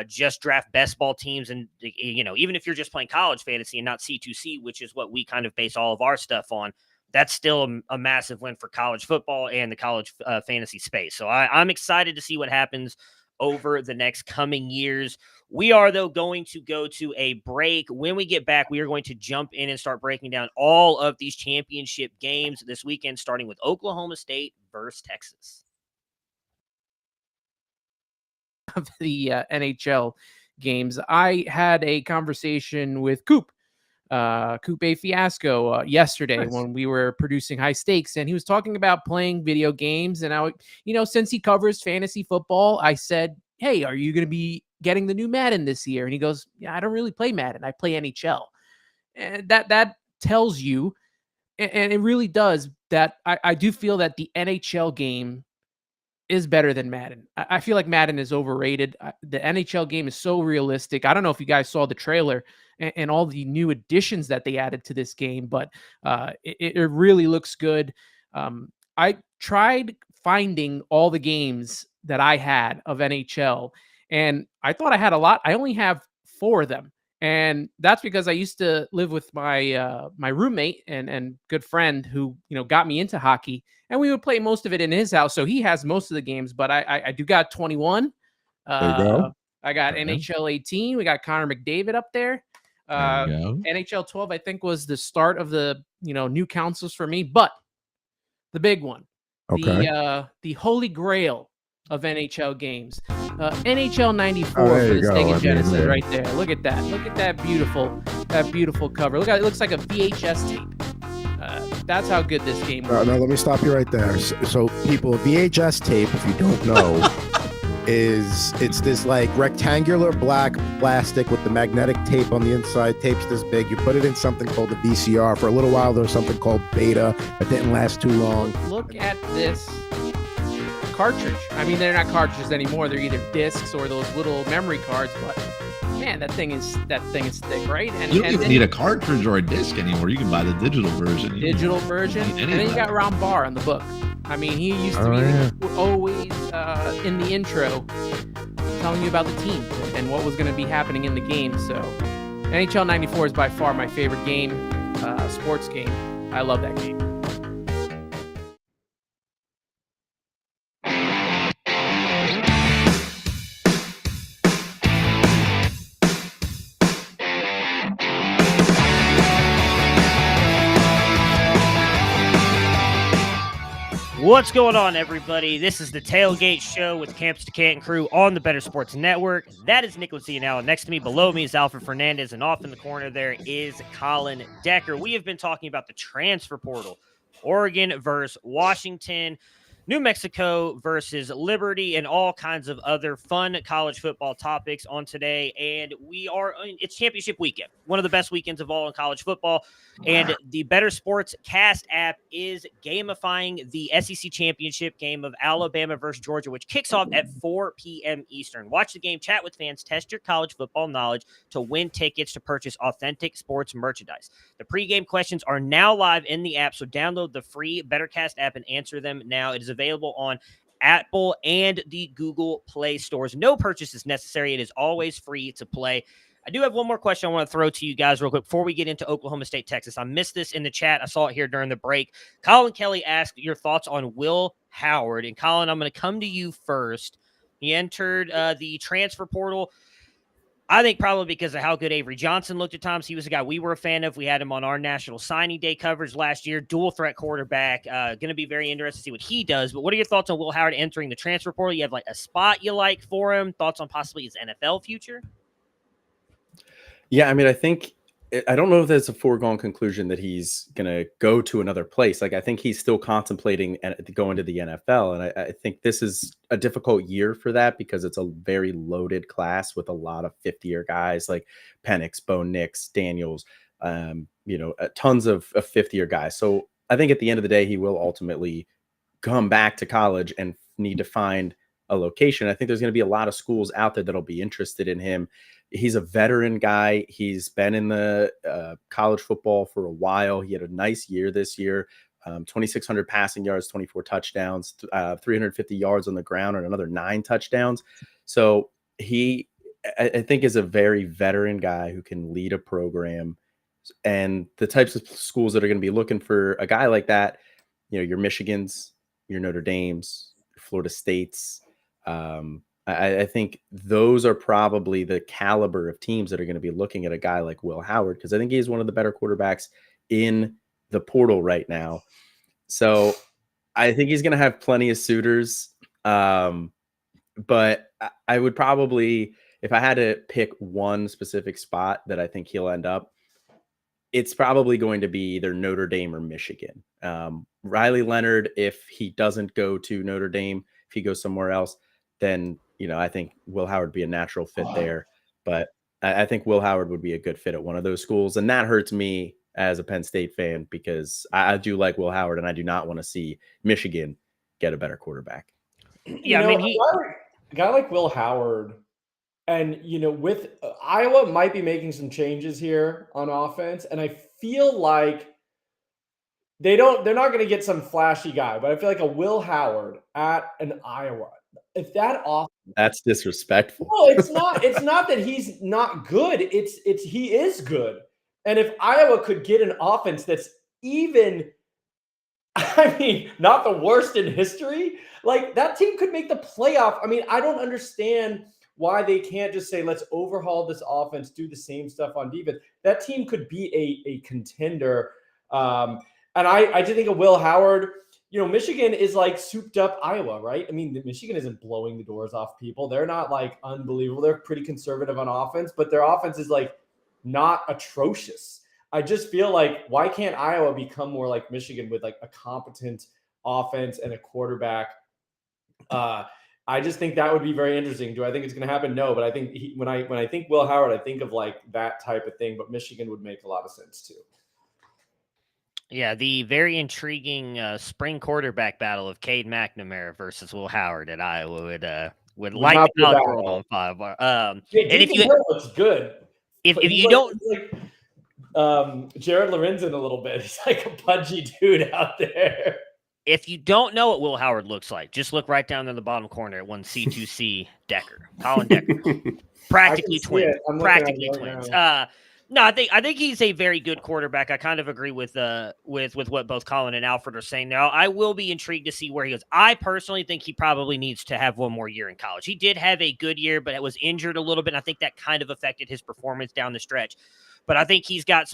just draft best ball teams. And, even if you're just playing college fantasy and not C2C, which is what we kind of base all of our stuff on, that's still a massive win for college football and the college fantasy space. So I'm excited to see what happens over the next coming years. We are, though, going to go to a break. When we get back, we are going to jump in and start breaking down all of these championship games this weekend, starting with Oklahoma State versus Texas. Of the NHL games, I had a conversation with Coop A Fiasco yesterday when we were producing High Stakes, and he was talking about playing video games. And since he covers fantasy football, I said, "Hey, are you going to be getting the new Madden this year?" And he goes, "Yeah, I don't really play Madden. I play NHL." And that tells you, and it really does, that I do feel that the NHL game is better than Madden. I feel like Madden is overrated. The NHL game is so realistic. I don't know if you guys saw the trailer and all the new additions that they added to this game, but it really looks good. I tried finding all the games that I had of NHL, and I thought I had a lot. I only have 4 of them, and that's because I used to live with my my roommate and good friend who got me into hockey, and we would play most of it in his house. So he has most of the games, but I do got 21. There you go. I got NHL 18. We got Connor McDavid up there. NHL 12, I think, was the start of the new consoles for me, but the big one, the holy grail of NHL games, NHL 94 for the Sega Genesis, right there. Look at that. Look at that beautiful cover. Look at it. Looks like a VHS tape. That's how good this game was. Now let me stop you right there. So people, VHS tape, if you don't know, it's this like rectangular black plastic with the magnetic tape on the inside. Tape's this big. You put it in something called a VCR. For a little while, there was something called Beta. It didn't last too long. Look at this cartridge. I mean, they're not cartridges anymore. They're either discs or those little memory cards. But man, that thing is thick, right? And you don't even need a cartridge or a disc anymore. You can buy the digital version. And then you got Ron Barr on the book. I mean, he used to be always in the intro telling you about the team and what was going to be happening in the game. So NHL 94 is by far my favorite game, sports game. I love that game. What's going on, everybody? This is the Tailgate Show with Campus to Canton crew on the Better Sports Network. That is Nicholas Allen. Next to me, below me, is Alfred Fernandez, and off in the corner there is Colin Decker. We have been talking about the transfer portal, Oregon versus Washington, New Mexico versus Liberty, and all kinds of other fun college football topics on today. And it's championship weekend, one of the best weekends of all in college football. And the Better Sports Cast app is gamifying the SEC championship game of Alabama versus Georgia, which kicks off at 4 p.m. Eastern. Watch the game, chat with fans, test your college football knowledge to win tickets to purchase authentic sports merchandise. The pregame questions are now live in the app, so download the free BetterCast app and answer them now. It is available on Apple and the Google Play stores. No purchase is necessary. It is always free to play. I do have one more question I want to throw to you guys real quick before we get into Oklahoma State, Texas. I missed this in the chat. I saw it here during the break. Colin Kelly asked your thoughts on Will Howard. And Colin, I'm going to come to you first. He entered the transfer portal. I think probably because of how good Avery Johnson looked at times. He was a guy we were a fan of. We had him on our National Signing Day coverage last year. Dual threat quarterback. Going to be very interested to see what he does. But what are your thoughts on Will Howard entering the transfer portal? You have like a spot you like for him? Thoughts on possibly his NFL future? Yeah, I mean, I don't know if there's a foregone conclusion that he's going to go to another place. Like, I think he's still contemplating going to the NFL. And I think this is a difficult year for that because it's a very loaded class with a lot of 50-year guys like Penix, Bo Nix, Daniels, tons of 50-year guys. So I think at the end of the day, he will ultimately come back to college and need to find a location. I think there's going to be a lot of schools out there that'll be interested in him. He's a veteran guy. He's been in the college football for a while. He had a nice year this year, 2,600 passing yards, 24 touchdowns, 350 yards on the ground, and another 9 touchdowns. So he, I think, is a very veteran guy who can lead a program. And the types of schools that are going to be looking for a guy like that, your Michigans, your Notre Dames, Florida States, I think those are probably the caliber of teams that are going to be looking at a guy like Will Howard, because I think he's one of the better quarterbacks in the portal right now. So I think he's going to have plenty of suitors. But I would probably, if I had to pick one specific spot that I think he'll end up, it's probably going to be either Notre Dame or Michigan. Riley Leonard, if he doesn't go to Notre Dame, if he goes somewhere else, then I think Will Howard would be a natural fit there. But I think Will Howard would be a good fit at one of those schools. And that hurts me as a Penn State fan because I do like Will Howard, and I do not want to see Michigan get a better quarterback. Yeah, a guy like Will Howard, and with Iowa might be making some changes here on offense, and I feel like they're not going to get some flashy guy, but I feel like a Will Howard at an Iowa. If that offense, that's disrespectful. No, it's not. It's not that he's not good. It's he is good. And if Iowa could get an offense that's even, not the worst in history, like that team could make the playoff. I don't understand why they can't just say, let's overhaul this offense, do the same stuff on defense. That team could be a contender. And I just think of Will Howard. Michigan is like souped up Iowa, right? Michigan isn't blowing the doors off people. They're not like unbelievable. They're pretty conservative on offense, but their offense is like not atrocious. I just feel like, why can't Iowa become more like Michigan with like a competent offense and a quarterback? I just think that would be very interesting. Do I think it's going to happen? No, but I think when I think Will Howard, I think of like that type of thing, but Michigan would make a lot of sense too. Yeah, the very intriguing spring quarterback battle of Cade McNamara versus Will Howard at Iowa would light the college world on fire. And if you looks good, if you don't, Jared Lorenzen a little bit. He's like a pudgy dude out there. If you don't know what Will Howard looks like, just look right down in the bottom corner at one C2C Decker, Colin Decker, practically twins, No, I think he's a very good quarterback. I kind of agree with what both Colin and Alfred are saying. Now, I will be intrigued to see where he goes. I personally think he probably needs to have one more year in college. He did have a good year, but it was injured a little bit. And I think that kind of affected his performance down the stretch. But I think he's got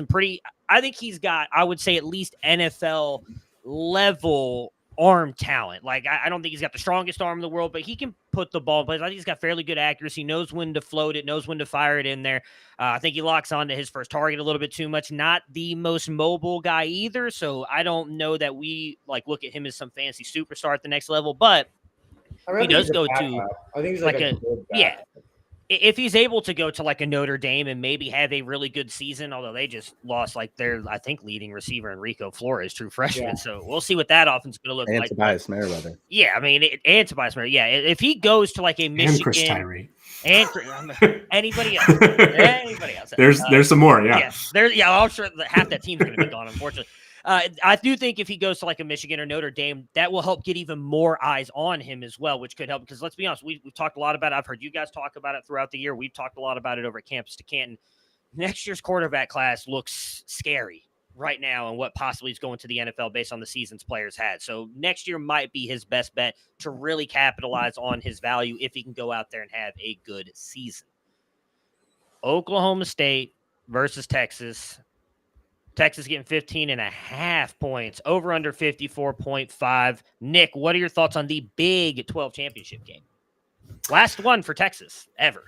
I would say, at least NFL level arm talent. Like, I don't think he's got the strongest arm in the world, but he can put the ball in place. I think he's got fairly good accuracy, knows when to float it, knows when to fire it in there. I think he locks onto his first target a little bit too much. Not the most mobile guy either, so I don't know that we look at him as some fancy superstar at the next level, but he does go to I think he's like a good backup. If he's able to go to a Notre Dame and maybe have a really good season, although they just lost their, I think, leading receiver Enrico Flores, true freshman. Yeah. So we'll see what that offense is going to look like. Tobias Merriweather. Yeah, I mean, and Tobias Merriweather. Yeah, if he goes to a Michigan. And Chris Tyree. And anybody else. Anybody else. There's some more, yeah. I'm sure half that team's going to be gone, unfortunately. I do think if he goes to a Michigan or Notre Dame, that will help get even more eyes on him as well, which could help. Because let's be honest, we've talked a lot about it. I've heard you guys talk about it throughout the year. We've talked a lot about it over at Campus to Canton. Next year's quarterback class looks scary right now and what possibly is going to the NFL based on the seasons players had. So next year might be his best bet to really capitalize on his value if he can go out there and have a good season. Oklahoma State versus Texas. Texas getting 15.5 points, over under 54.5. Nick, what are your thoughts on the Big 12 championship game? Last one for Texas ever.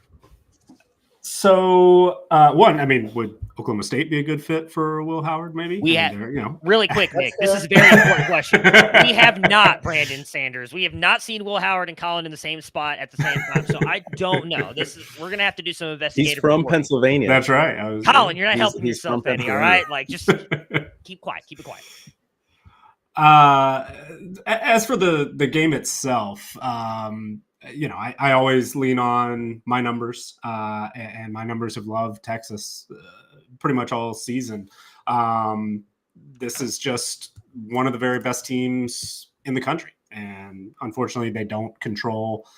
So, would Oklahoma State be a good fit for Will Howard, maybe? Really quick, Nick, this is a very important question. We have not Brandon Sanders. We have not seen Will Howard and Colin in the same spot at the same time, so I don't know. We're going to have to do some investigative He's from reporting. Pennsylvania. That's right. Colin, you're not helping yourself, Eddie, all right? Just keep quiet. Keep it quiet. As for the game itself, I always lean on my numbers, and my numbers have loved Texas pretty much all season. This is just one of the very best teams in the country, and unfortunately, they don't control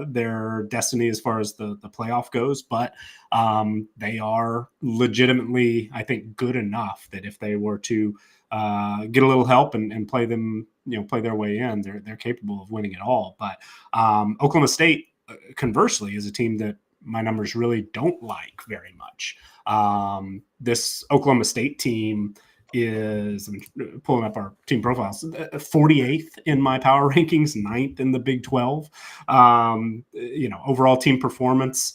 their destiny as far as the playoff goes. But they are legitimately, I think, good enough that if they were to get a little help and play them, play their way in, they're capable of winning it all. But Oklahoma State, conversely, is a team that my numbers really don't like very much. This Oklahoma State team is, I'm pulling up our team profiles, 48th in my power rankings, 9th in the Big 12. Overall team performance,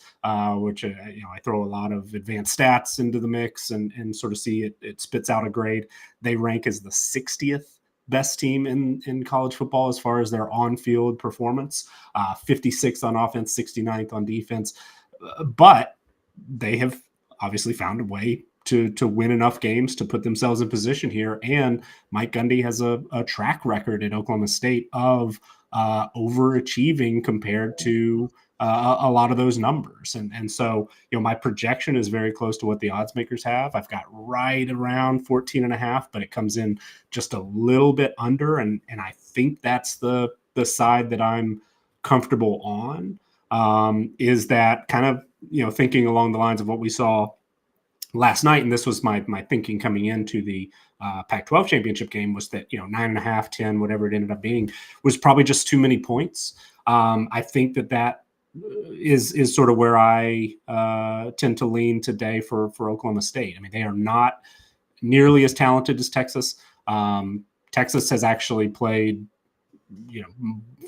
which I throw a lot of advanced stats into the mix and sort of see it spits out a grade. They rank as the 60th best team in college football as far as their on-field performance, 56th on offense, 69th on defense. But they have obviously found a way to win enough games to put themselves in position here. And Mike Gundy has a track record at Oklahoma State of overachieving compared to a lot of those numbers. And so, my projection is very close to what the odds makers have. I've got right around 14.5, but it comes in just a little bit under. And I think that's the side that I'm comfortable on, is that kind of, thinking along the lines of what we saw last night. And this was my thinking coming into the Pac-12 championship game, was that, 9.5, 10, whatever it ended up being, was probably just too many points. I think that is sort of where I tend to lean today for Oklahoma State. I mean, they are not nearly as talented as Texas. Texas has actually played,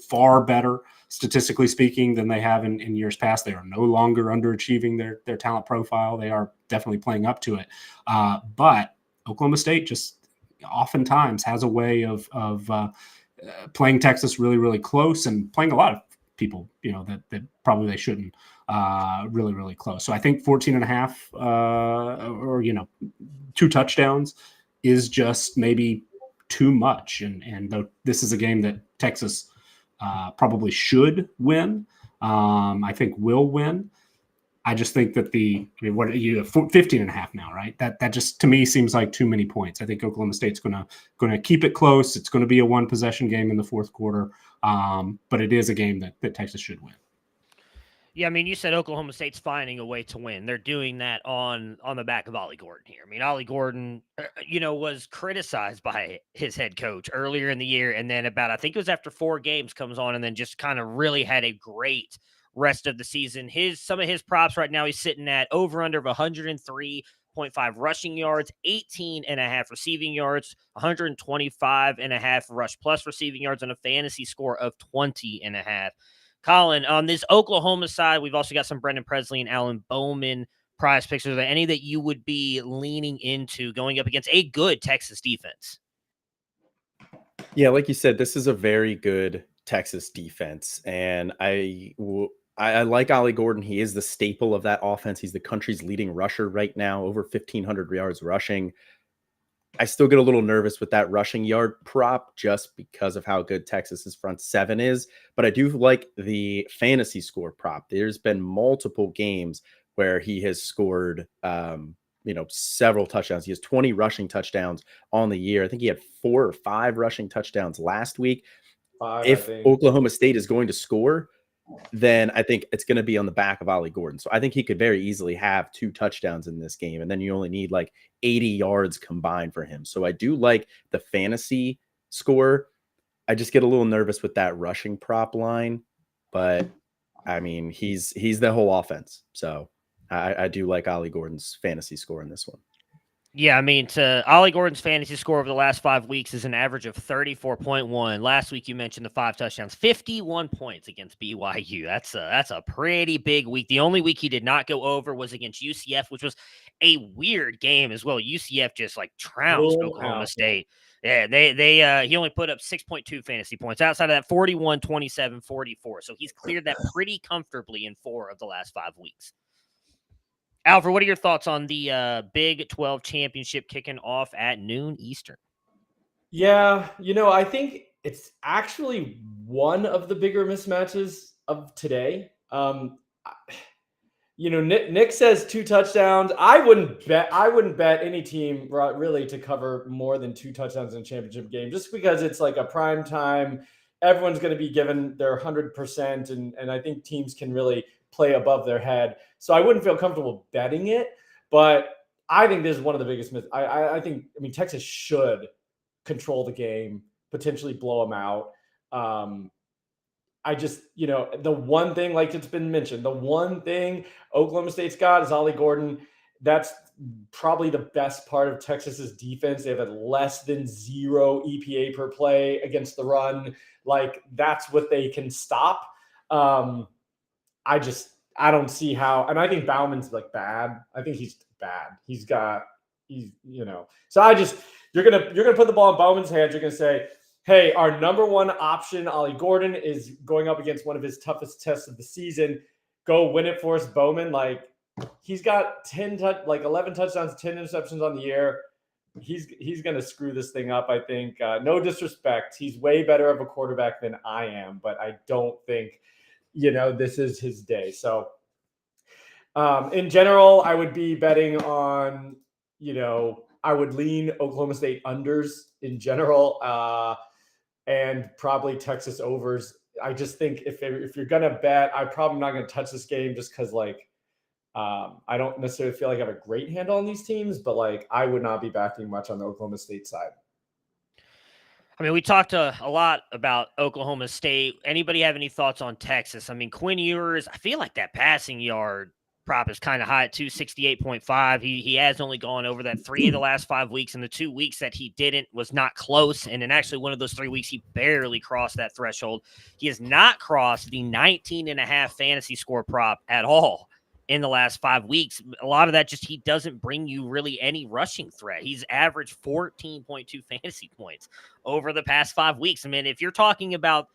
far better statistically speaking than they have in years past. They are no longer underachieving their talent profile. They are definitely playing up to it. But Oklahoma State just oftentimes has a way of playing Texas really, really close and playing a lot of people, that probably they shouldn't, really, really close. So I think 14.5 or 2 touchdowns is just maybe too much. And though this is a game that Texas probably should win, I think will win. I just think that what are you, 15.5 now, right? That just to me seems like too many points. I think Oklahoma State's going to keep it close. It's going to be a 1 possession game in the fourth quarter, but it is a game that Texas should win. Yeah, I mean, you said Oklahoma State's finding a way to win. They're doing that on the back of Ollie Gordon here. I mean, Ollie Gordon, was criticized by his head coach earlier in the year, and then I think it was after 4 games, comes on and then just kind of really had a great rest of the season. Some of his props right now, he's sitting at over under of 103 18.5 rushing yards, 18.5 receiving yards, 125.5 rush plus receiving yards, and a fantasy score of 20.5. Colin, on this Oklahoma side, we've also got some Brendan Presley and Alan Bowman prize picks. Are there any that you would be leaning into going up against a good Texas defense? Yeah, like you said, this is a very good Texas defense, and I like Ollie Gordon. He is the staple of that offense. He's the country's leading rusher right now, over 1,500 yards rushing. I still get a little nervous with that rushing yard prop just because of how good Texas's front seven is, but I do like the fantasy score prop. There's been multiple games where he has scored several touchdowns. He has 20 rushing touchdowns on the year. I think he had 4 or 5 rushing touchdowns last week. If Oklahoma State is going to score, then I think it's going to be on the back of Ollie Gordon. So I think he could very easily have 2 touchdowns in this game, and then you only need like 80 yards combined for him. So I do like the fantasy score. I just get a little nervous with that rushing prop line, but I mean, he's the whole offense. So I do like Ollie Gordon's fantasy score in this one. Yeah, I mean, Ollie Gordon's fantasy score over the last 5 weeks is an average of 34.1. Last week you mentioned the 5 touchdowns, 51 points against BYU. That's a pretty big week. The only week he did not go over was against UCF, which was a weird game as well. UCF just like trounced Oklahoma State. Yeah, he only put up 6.2 fantasy points. Outside of that, 41, 27, 44. So he's cleared that pretty comfortably in 4 of the last 5 weeks. Alfred, what are your thoughts on the Big 12 championship kicking off at noon Eastern? Yeah, I think it's actually one of the bigger mismatches of today. Nick says 2 touchdowns. I wouldn't bet any team really to cover more than 2 touchdowns in a championship game, just because it's like a prime time. Everyone's going to be given their 100%, and I think teams can really play above their head. So I wouldn't feel comfortable betting it, but I think this is one of the biggest myths. I think Texas should control the game, potentially blow them out. I just, the one thing, like it's been mentioned, the one thing Oklahoma State's got is Ollie Gordon. That's probably the best part of Texas's defense. They have a less than 0 EPA per play against the run. Like, that's what they can stop. I don't see how, and I think Bauman's like bad. I think he's bad. So you're gonna put the ball in Bauman's hands. You're gonna say, hey, our number 1 option, Ollie Gordon, is going up against one of his toughest tests of the season. Go win it for us, Bowman. Like, he's got 11 touchdowns, 10 interceptions on the year. He's gonna screw this thing up, I think. No disrespect. He's way better of a quarterback than I am, but I don't think this is his day. So in general, I would be betting on, I would lean Oklahoma State unders in general, and probably Texas overs. I just think if you're going to bet, I'm probably not going to touch this game just because I don't necessarily feel like I have a great handle on these teams, but I would not be backing much on the Oklahoma State side. I mean, we talked a lot about Oklahoma State. Anybody have any thoughts on Texas? I mean, Quinn Ewers, I feel like that passing yard prop is kind of high at 268.5. He has only gone over that 3 of the last 5 weeks, and the 2 weeks that he didn't was not close. And in actually one of those 3 weeks, he barely crossed that threshold. He has not crossed the 19.5 fantasy score prop at all in the last 5 weeks. A lot of that just, he doesn't bring you really any rushing threat. He's averaged 14.2 fantasy points over the past 5 weeks. I mean, if you're talking about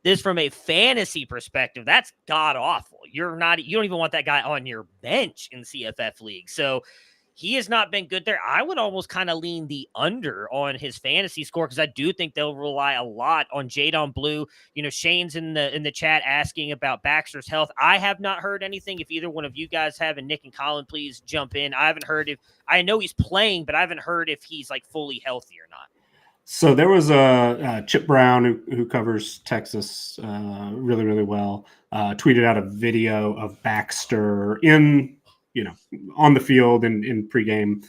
this from a fantasy perspective, that's god awful. You don't even want that guy on your bench in CFF league. So he has not been good there. I would almost kind of lean the under on his fantasy score, because I do think they'll rely a lot on Jadon Blue. Shane's in the chat asking about Baxter's health. I have not heard anything. If either one of you guys have, and Nick and Colin, please jump in. I haven't heard I know he's playing, but I haven't heard if he's fully healthy or not. So there was a Chip Brown who covers Texas really, really well, tweeted out a video of Baxter on the field in pregame,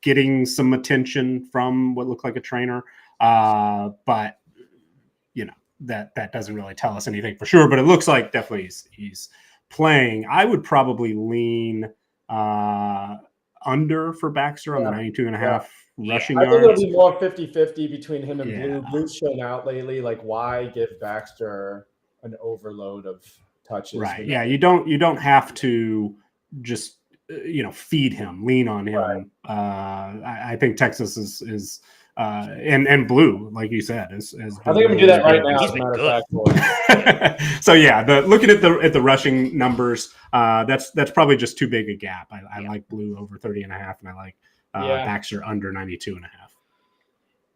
getting some attention from what looked like a trainer. But that doesn't really tell us anything for sure, but it looks like definitely he's playing. I would probably lean under for Baxter on the 92.5 rushing I yards. think it'll be more 50-50 between him and Yeah. Blue. Blue's shown out lately. Like, why give Baxter an overload of touches? Right. Yeah. You don't have to just feed him, lean on him. Right. I think Texas is and Blue, like you said, is I think I'm gonna do that right now. He's As a been matter good. of fact, So yeah, looking at the rushing numbers, that's probably just too big a gap. I like Blue over 30.5, and I like Baxter under 92.5.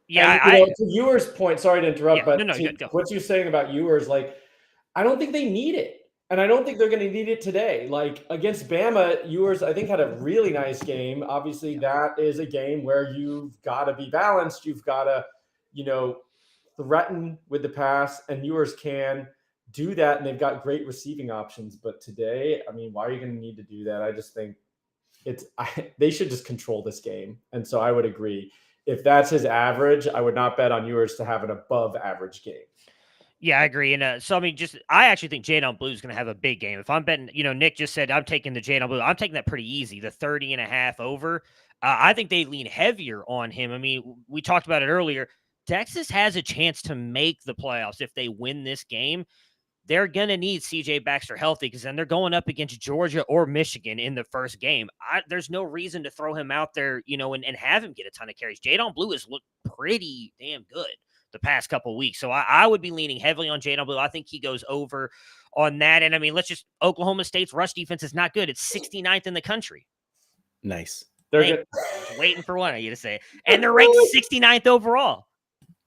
Yeah, and, to Ewers' point, sorry to interrupt, but go. what you're saying about Ewers, like, I don't think they need it. And I don't think they're going to need it today. Like, against Bama, Ewers, I think, had a really nice game. Obviously, that is a game where you've got to be balanced. You've got to, threaten with the pass, and Ewers can do that, and they've got great receiving options. But today, I mean, why are you going to need to do that? I just think they should just control this game. And so I would agree. If that's his average, I would not bet on Ewers to have an above average game. Yeah, I agree. And so, I mean, I actually think Jadon Blue is going to have a big game. If I'm betting, Nick just said I'm taking the Jadon Blue. I'm taking that pretty easy, the 30.5 over. I think they lean heavier on him. I mean, we talked about it earlier. Texas has a chance to make the playoffs if they win this game. They're going to need C.J. Baxter healthy because then they're going up against Georgia or Michigan in the first game. There's no reason to throw him out there, and have him get a ton of carries. Jadon Blue has looked pretty damn good the past couple of weeks. So I would be leaning heavily on Jadon Blue. I think he goes over on that. And I mean, Oklahoma State's rush defense is not good. It's 69th in the country. Nice. They're good. Waiting for one of you to say it. And they're ranked 69th overall.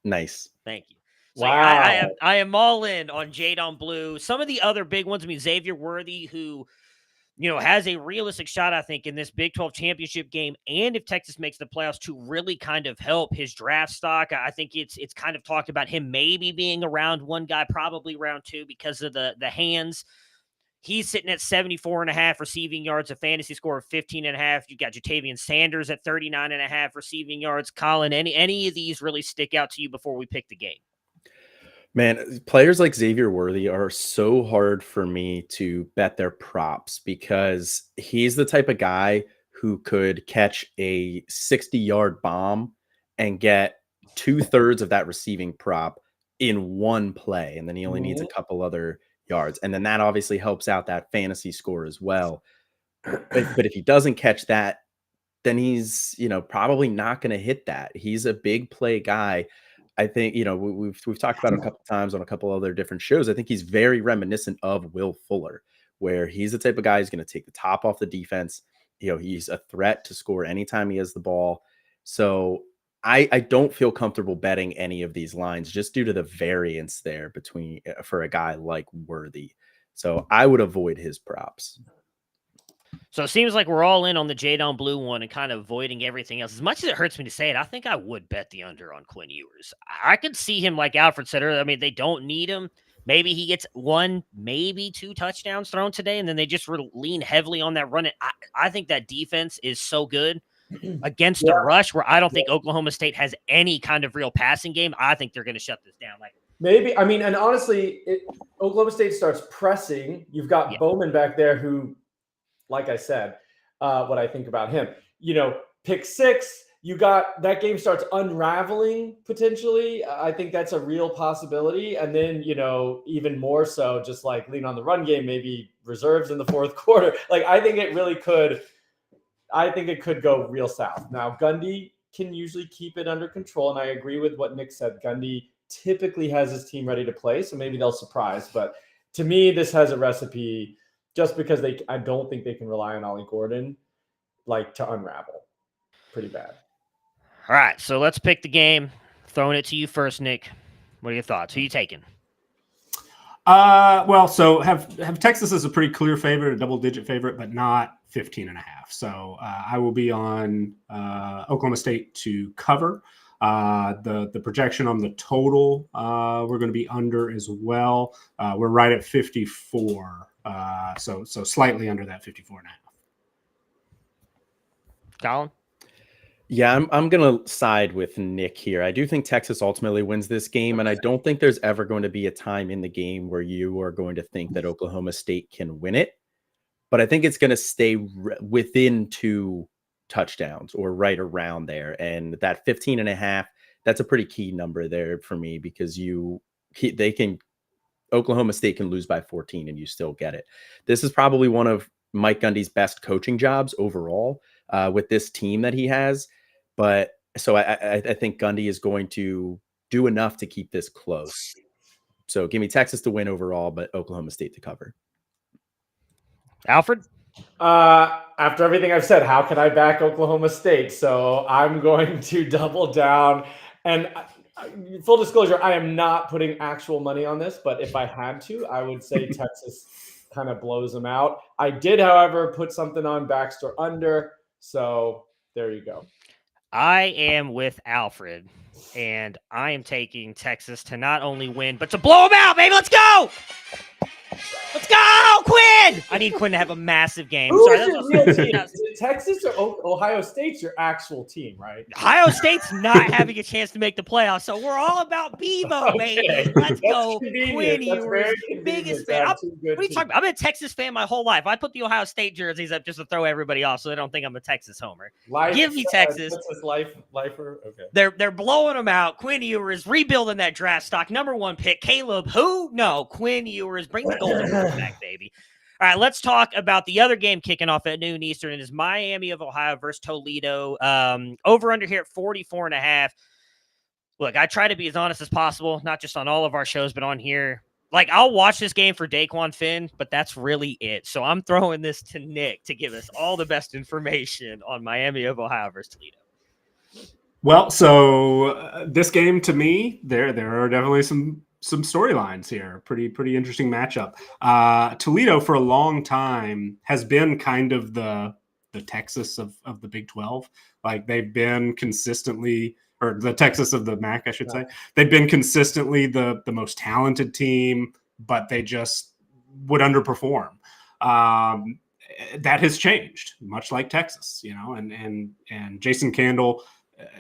Nice. Thank you. So wow. I am all in on Jadon Blue. Some of the other big ones, I mean, Xavier Worthy, who, has a realistic shot, I think, in this Big 12 championship game. And if Texas makes the playoffs, to really kind of help his draft stock. I think it's kind of talked about him maybe being a round one guy, probably round two because of the hands. He's sitting at 74.5 receiving yards, a fantasy score of 15.5. You got Jatavian Sanders at 39.5 receiving yards. Colin, any of these really stick out to you before we pick the game? Man, players like Xavier Worthy are so hard for me to bet their props because he's the type of guy who could catch a 60-yard bomb and get 2/3 of that receiving prop in one play. And then he only needs a couple other yards. And then that obviously helps out that fantasy score as well. But if he doesn't catch that, then he's, probably not going to hit that. He's a big play guy. I think, we've talked about it a couple of times on a couple other different shows. I think he's very reminiscent of Will Fuller, where he's the type of guy who's going to take the top off the defense. He's a threat to score anytime he has the ball. So I don't feel comfortable betting any of these lines just due to the variance there for a guy like Worthy. So I would avoid his props. So it seems like we're all in on the Jadon Blue one and kind of avoiding everything else. As much as it hurts me to say it, I think I would bet the under on Quinn Ewers. I could see him, like Alfred said earlier. I mean, they don't need him. Maybe he gets 1, maybe 2 touchdowns thrown today, and then they just lean heavily on that run. I think that defense is so good against the rush where I don't think Oklahoma State has any kind of real passing game. I think they're going to shut this down. Maybe. I mean, and honestly, Oklahoma State starts pressing. You've got Bowman back there who, like I said, what I think about him, pick 6, you got that game starts unraveling potentially. I think that's a real possibility. And then, even more so, just like lean on the run game, maybe reserves in the fourth quarter. Like, I think it really could. I think it could go real south. Now, Gundy can usually keep it under control. And I agree with what Nick said. Gundy typically has his team ready to play. So maybe they'll surprise. But to me, this has a recipe just because I don't think they can rely on Ollie Gordon to unravel. Pretty bad. All right, so let's pick the game. Throwing it to you first, Nick. What are your thoughts? Who are you taking? Well, so have Texas as a pretty clear favorite, a double-digit favorite, but not 15.5. So I will be on Oklahoma State to cover. The projection on the total, we're going to be under as well. We're right at 54. So slightly under that 54.5. Colin? Yeah, I'm going to side with Nick here. I do think Texas ultimately wins this game, and I don't think there's ever going to be a time in the game where you are going to think that Oklahoma State can win it. But I think it's going to stay within two touchdowns or right around there. And that 15.5, that's a pretty key number there for me, because Oklahoma State can lose by 14 and you still get it. This is probably one of Mike Gundy's best coaching jobs overall with this team that he has. But so I think Gundy is going to do enough to keep this close. So give me Texas to win overall, but Oklahoma State to cover. Alfred? After everything I've said, how can I back Oklahoma State? So I'm going to double down. And full disclosure, I am not putting actual money on this, but if I had to, I would say Texas kind of blows them out. I did, however, put something on Baxter under. So there you go. I am with Alfred, and I am taking Texas to not only win, but to blow them out, baby. Let's go! Let's go, Quinn! I need Quinn to have a massive game. Who is your real team? Is it Texas or Ohio State's your actual team, right? Ohio State's not having a chance to make the playoffs, so we're all about BMO, baby. Let's go, Quinn. You're the biggest fan. What are you talking about? I've been a Texas fan my whole life. I put the Ohio State jerseys up just to throw everybody off so they don't think I'm a Texas homer. Give me Texas. Lifer? Okay. They're blowing them out. Quinn Ewers rebuilding that draft stock. #1 pick. Caleb, who? No, Quinn Ewers. Bring the Golden back, baby. All right, let's talk about the other game kicking off at noon Eastern. It is Miami of Ohio versus Toledo. Over under here at 44.5. Look, I try to be as honest as possible, not just on all of our shows, but on here. Like, I'll watch this game for Daquan Finn, but that's really it. So I'm throwing this to Nick to give us all the best information on Miami of Ohio versus Toledo. Well, so this game, to me, there are definitely some storylines here. Pretty interesting matchup. Toledo for a long time has been kind of the Texas of the Big 12. Like, they've been consistently, or the Texas of the MAC, I should say. They've been consistently the most talented team, but they just would underperform. That has changed, much like Texas, and Jason Candle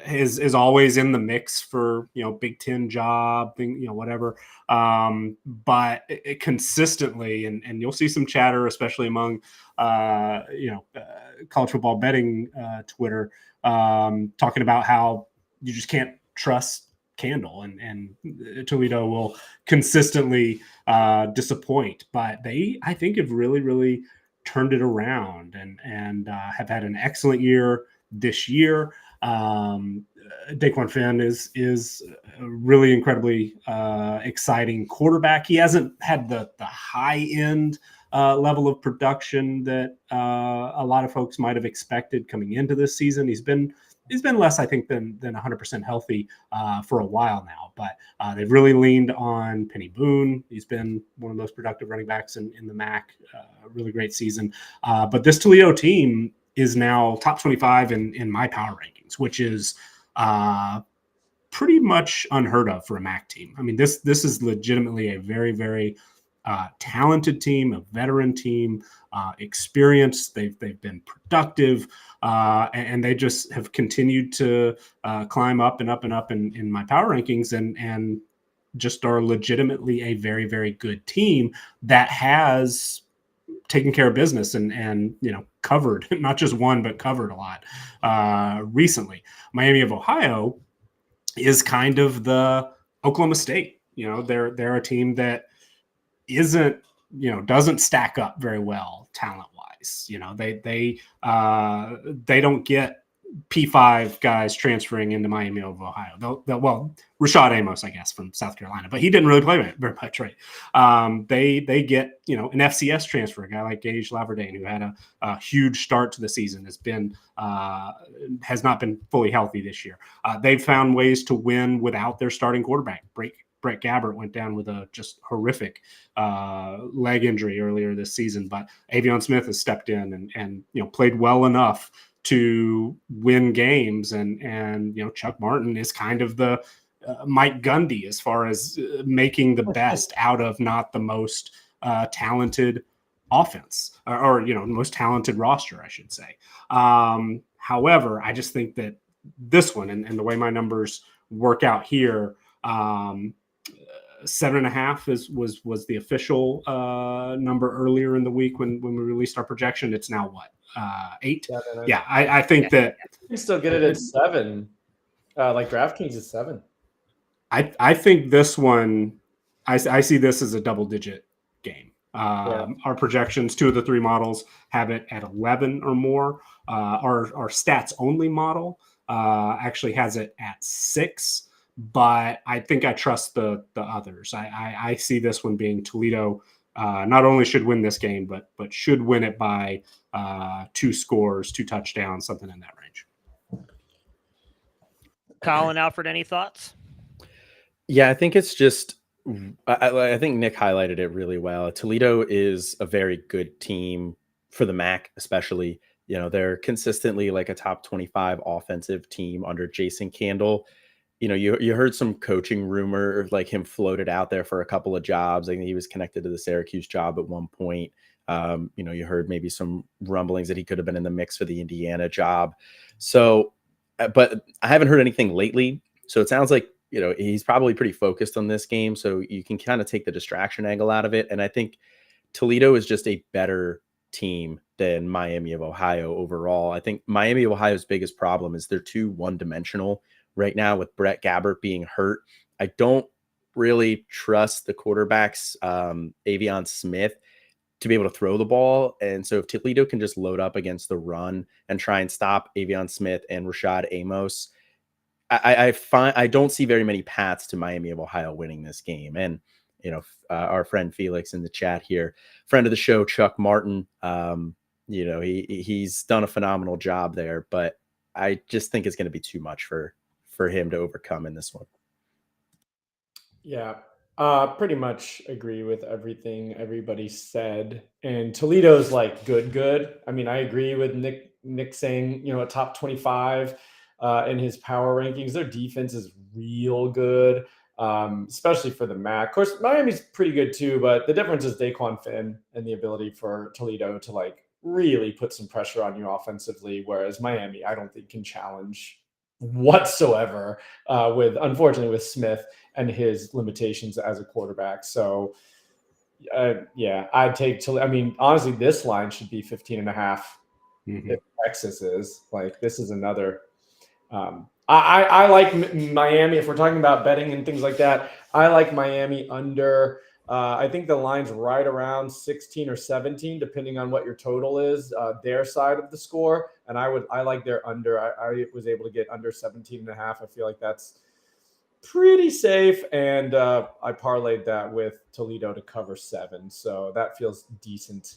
is always in the mix for, Big Ten job thing, whatever. But it consistently, and you'll see some chatter, especially among, college football betting Twitter, talking about how you just can't trust Candle, and Toledo will consistently disappoint. But they, I think, have really, really turned it around and have had an excellent year this year. Daquan Finn is a really incredibly exciting quarterback. He hasn't had the high end level of production that a lot of folks might have expected coming into this season. He's been less, I think, than 100% healthy for a while now. But they've really leaned on Penny Boone. He's been one of those productive running backs in the MAC. Really great season. But this Toledo team is now top 25 in my power rankings, which is pretty much unheard of for a MAC team. I mean, this is legitimately a very, very talented team, a veteran team, experienced. They've been productive, and they just have continued to climb up and up and up in my power rankings, and just are legitimately a very, very good team that has taken care of business and covered, not just won, but covered a lot recently. Miami of Ohio is kind of the Oklahoma State. They're a team that doesn't stack up very well talent wise. They don't get P5 guys transferring into Miami of Ohio. Well, Rashad Amos, I guess, from South Carolina, but he didn't really play very much, right? They get, an FCS transfer, a guy like Gage Laverdane, who had a huge start to the season, has not been fully healthy this year. They've found ways to win without their starting quarterback. Brett Gabbert went down with a just horrific leg injury earlier this season, but Avion Smith has stepped in and played well enough to win games, and Chuck Martin is kind of the Mike Gundy as far as making the best out of not the most talented offense or most talented roster, I should say. However, I just think that this one and the way my numbers work out here, 7.5 was the official number earlier in the week when we released our projection. It's now what? 8. 7, Yeah, I think that you can still get it at 7. Like DraftKings is 7. I think this one, I see this as a double-digit game. Our projections, 2 of the 3 models have it at 11 or more. Our stats-only model actually has it at 6, but I think I trust the others. I see this one being Toledo. Not only should win this game, but should win it by 2 scores, 2 touchdowns, something in that range. Colin, Alfred, any thoughts? Yeah, I think it's just, I think Nick highlighted it really well. Toledo is a very good team for the MAC, especially. You know, they're consistently like a top 25 offensive team under Jason Candle. You know, you heard some coaching rumor of like him floated out there for a couple of jobs. I think he was connected to the Syracuse job at one point. You know, you heard maybe some rumblings that he could have been in the mix for the Indiana job. So, but I haven't heard anything lately. So it sounds like, you know, he's probably pretty focused on this game. So you can kind of take the distraction angle out of it. And I think Toledo is just a better team than Miami of Ohio overall. I think Miami of Ohio's biggest problem is they're too one-dimensional right now with Brett Gabbert being hurt. I don't really trust the quarterbacks, Avion Smith, to be able to throw the ball. And so if Toledo can just load up against the run and try and stop Avion Smith and Rashad Amos, I don't see very many paths to Miami of Ohio winning this game. And, you know, our friend Felix in the chat here, friend of the show, Chuck Martin, you know, he's done a phenomenal job there, but I just think it's going to be too much for him to overcome in this one. Yeah, pretty much agree with everything everybody said. And Toledo's like good. I mean, I agree with Nick saying, you know, a top 25 in his power rankings. Their defense is real good, especially for the MAC. Of course, Miami's pretty good too, but the difference is Daquan Finn and the ability for Toledo to like really put some pressure on you offensively, whereas Miami, I don't think can challenge whatsoever unfortunately with Smith and his limitations as a quarterback. So yeah, I'd take I mean, honestly, this line should be 15.5. If Texas is like, this is another I like Miami. If we're talking about betting and things like that, I like Miami under. I think the line's right around 16 or 17, depending on what your total is, their side of the score. And I like their under. I was able to get under 17.5. I feel like that's pretty safe. And I parlayed that with Toledo to cover 7. So that feels decent.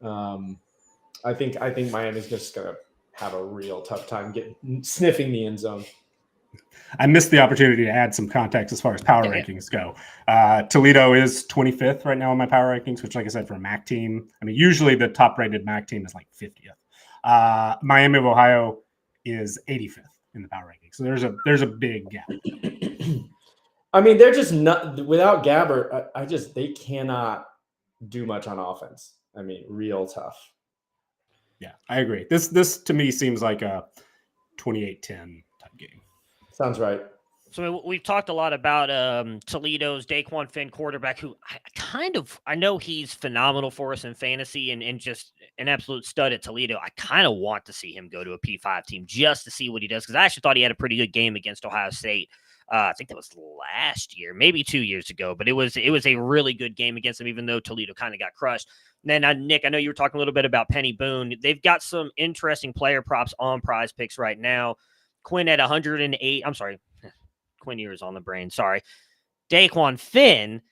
I think Miami's just going to have a real tough time sniffing the end zone. I missed the opportunity to add some context as far as power rankings go. Toledo is 25th right now in my power rankings, which, like I said, for a MAC team, I mean, usually the top-rated MAC team is like 50th. Miami of Ohio is 85th in the power rankings, so there's a big gap. I mean, they're just not without Gabbert. They cannot do much on offense. I mean, real tough. Yeah, I agree. This to me seems like a 28-10 type game. Sounds right. So we've talked a lot about Toledo's Daquan Finn quarterback, who I know he's phenomenal for us in fantasy and just an absolute stud at Toledo. I kind of want to see him go to a P5 team just to see what he does, because I actually thought he had a pretty good game against Ohio State. I think that was last year, maybe 2 years ago, but it was a really good game against him, even though Toledo kind of got crushed. And then, Nick, I know you were talking a little bit about Penny Boone. They've got some interesting player props on Prize Picks right now. Quinn at 108. I'm sorry. Quinn Ewers on the brain. Sorry. Daquan Finn,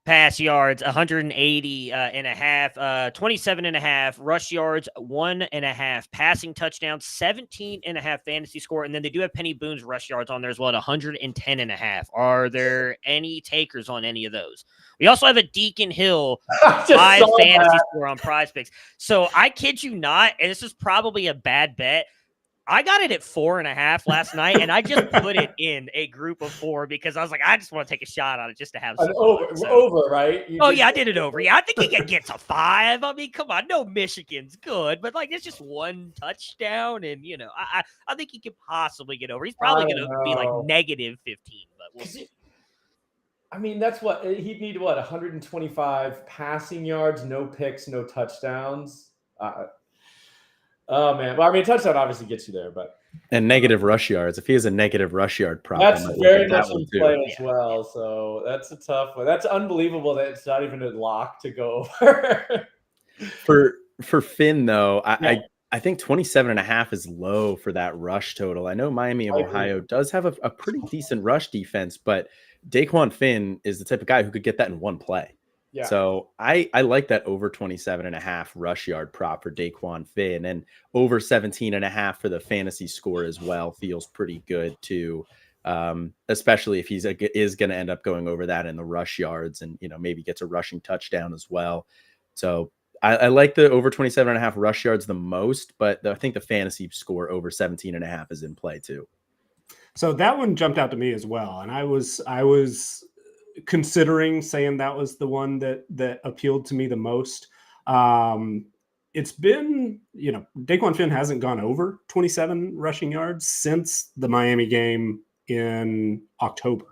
pass yards, 180 and a half, 27 and a half, rush yards, 1.5, passing touchdowns, 17 and a half fantasy score. And then they do have Penny Boone's rush yards on there as well at 110 and a half. Are there any takers on any of those? We also have a Deacon Hill 5 fantasy score on Prize Picks. So I kid you not, and this is probably a bad bet, I got it at 4.5 last night, and I just put it in a group of 4 because I was like, I just want to take a shot on it just to have some over, right? I did it over. Yeah, I think he can get to 5. I mean, come on, no, Michigan's good, but like it's just 1 touchdown, and you know, I think he could possibly get over. He's probably going to be like -15, but we'll see. I mean, that's what he'd need. 125 passing yards, no picks, no touchdowns. Oh man, well, I mean, touchdown obviously gets you there, but and negative rush yards. If he has a negative rush yard prop, that's I might look very at that much one in too. play as well. So that's a tough one. That's unbelievable that it's not even a lock to go over. For Finn though, Yeah. I think 27.5 is low for that rush total. I know Miami of I agree. Ohio does have a pretty decent rush defense, but Daquan Finn is the type of guy who could get that in one play. Yeah. So I like that over 27.5 rush yard prop for Daquan Finn, and over 17.5 for the fantasy score as well feels pretty good too. Especially if is going to end up going over that in the rush yards, and maybe gets a rushing touchdown as well. So I like the over 27.5 rush yards the most, but I think the fantasy score over 17.5 is in play too. So that one jumped out to me as well, and I was considering saying that was the one that appealed to me the most. It's been, Daquan Finn hasn't gone over 27 rushing yards since the Miami game in October.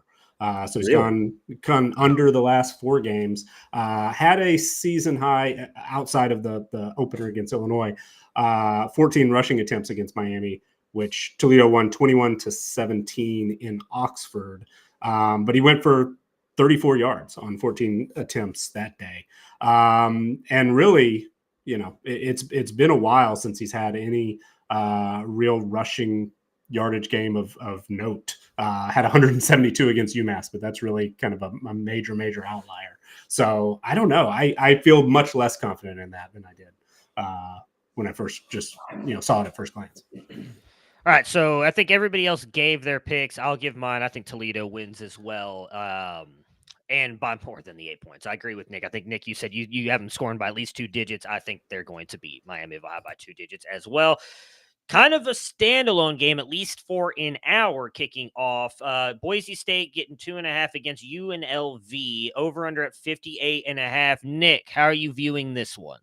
So he's Really? gone under the last 4 games. Had a season high outside of the opener against Illinois, 14 rushing attempts against Miami, which Toledo won 21-17 in Oxford. But he went for 34 yards on 14 attempts that day. And really, it's been a while since he's had any real rushing yardage game of note. Had 172 against UMass, but that's really kind of a major outlier. So I don't know. I feel much less confident in that than I did when I first just saw it at first glance. All right, so I think everybody else gave their picks. I'll give mine. I think Toledo wins as well, and by more than the 8 points. I agree with Nick. I think, Nick, you said you have them scoring by at least 2 digits. I think they're going to beat Miami of Ohio by 2 digits as well. Kind of a standalone game, at least for an hour, kicking off. Boise State getting 2.5 against UNLV, over under at 58.5. Nick, how are you viewing this one?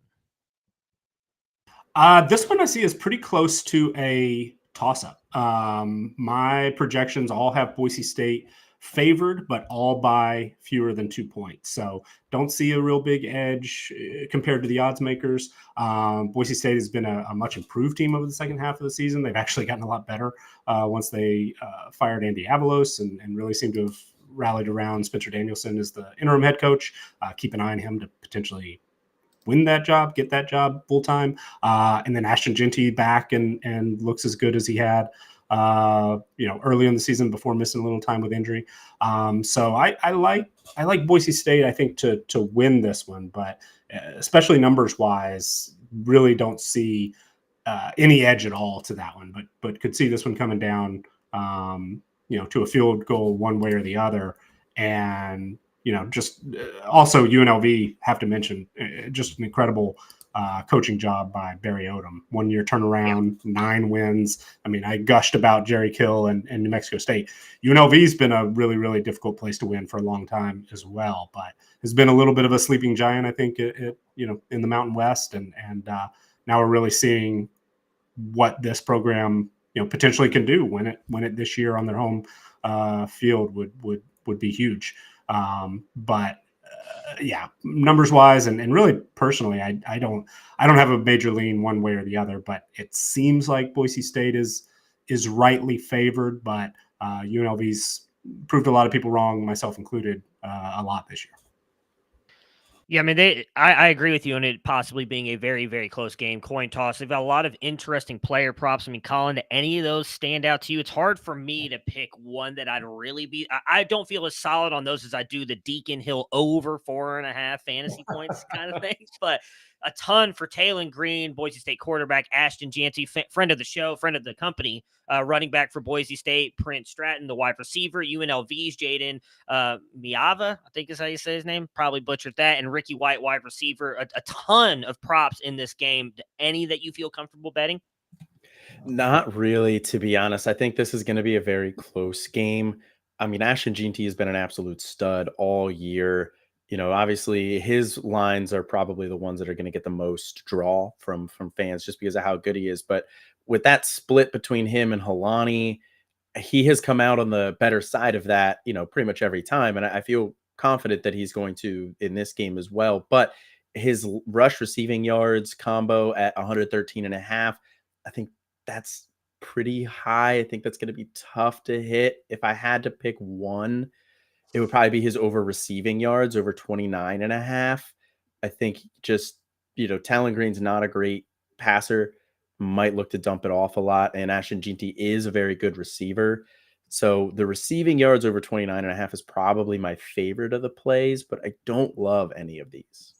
This one I see is pretty close to a toss-up. My projections all have Boise State favored, but all by fewer than 2 points. So don't see a real big edge compared to the odds makers. Boise State has been a much improved team over the second half of the season. They've actually gotten a lot better once they fired Andy Avalos and really seem to have rallied around Spencer Danielson as the interim head coach. Keep an eye on him to potentially win that job, get that job full time. And then Ashton Genty back and looks as good as he had, early in the season before missing a little time with injury. So I like Boise State, I think, to win this one, but especially numbers wise, really don't see any edge at all to that one, but could see this one coming down, to a field goal one way or the other. And, just also UNLV, have to mention, just an incredible coaching job by Barry Odom. 1 year turnaround, 9 wins. I mean, I gushed about Jerry Kill and New Mexico State. UNLV's been a really, really difficult place to win for a long time as well, but has been a little bit of a sleeping giant, I think, in the Mountain West. And now we're really seeing what this program, potentially can do. Win it this year on their home field would be huge. Numbers wise and really personally, I don't have a major lean one way or the other, but it seems like Boise State is rightly favored, but UNLV's proved a lot of people wrong, myself included, a lot this year. Yeah, I mean, I agree with you on it possibly being a very, very close game. Coin toss. They've got a lot of interesting player props. I mean, Colin, do any of those stand out to you? It's hard for me to pick one that I'd really be. I don't feel as solid on those as I do the Deacon Hill over 4.5 fantasy points kind of things, but a ton for Taylon Green, Boise State quarterback, Ashton Janty, friend of the show, friend of the company, running back for Boise State, Prince Stratton, the wide receiver, UNLV's Jaden Miava, I think is how you say his name, probably butchered that, and Ricky White, wide receiver. A ton of props in this game. Any that you feel comfortable betting? Not really, to be honest. I think this is going to be a very close game. I mean, Ashton Jeanty has been an absolute stud all year. Obviously his lines are probably the ones that are going to get the most draw from fans just because of how good he is. But with that split between him and Helani, he has come out on the better side of that, pretty much every time. And I feel confident that he's going to in this game as well. But his rush receiving yards combo at 113.5, I think that's pretty high. I think that's going to be tough to hit. If I had to pick one, it would probably be his over receiving yards, over 29.5. I think just, Talon Green's not a great passer, might look to dump it off a lot. And Ashton Jeanty is a very good receiver. So the receiving yards over 29.5 is probably my favorite of the plays, but I don't love any of these.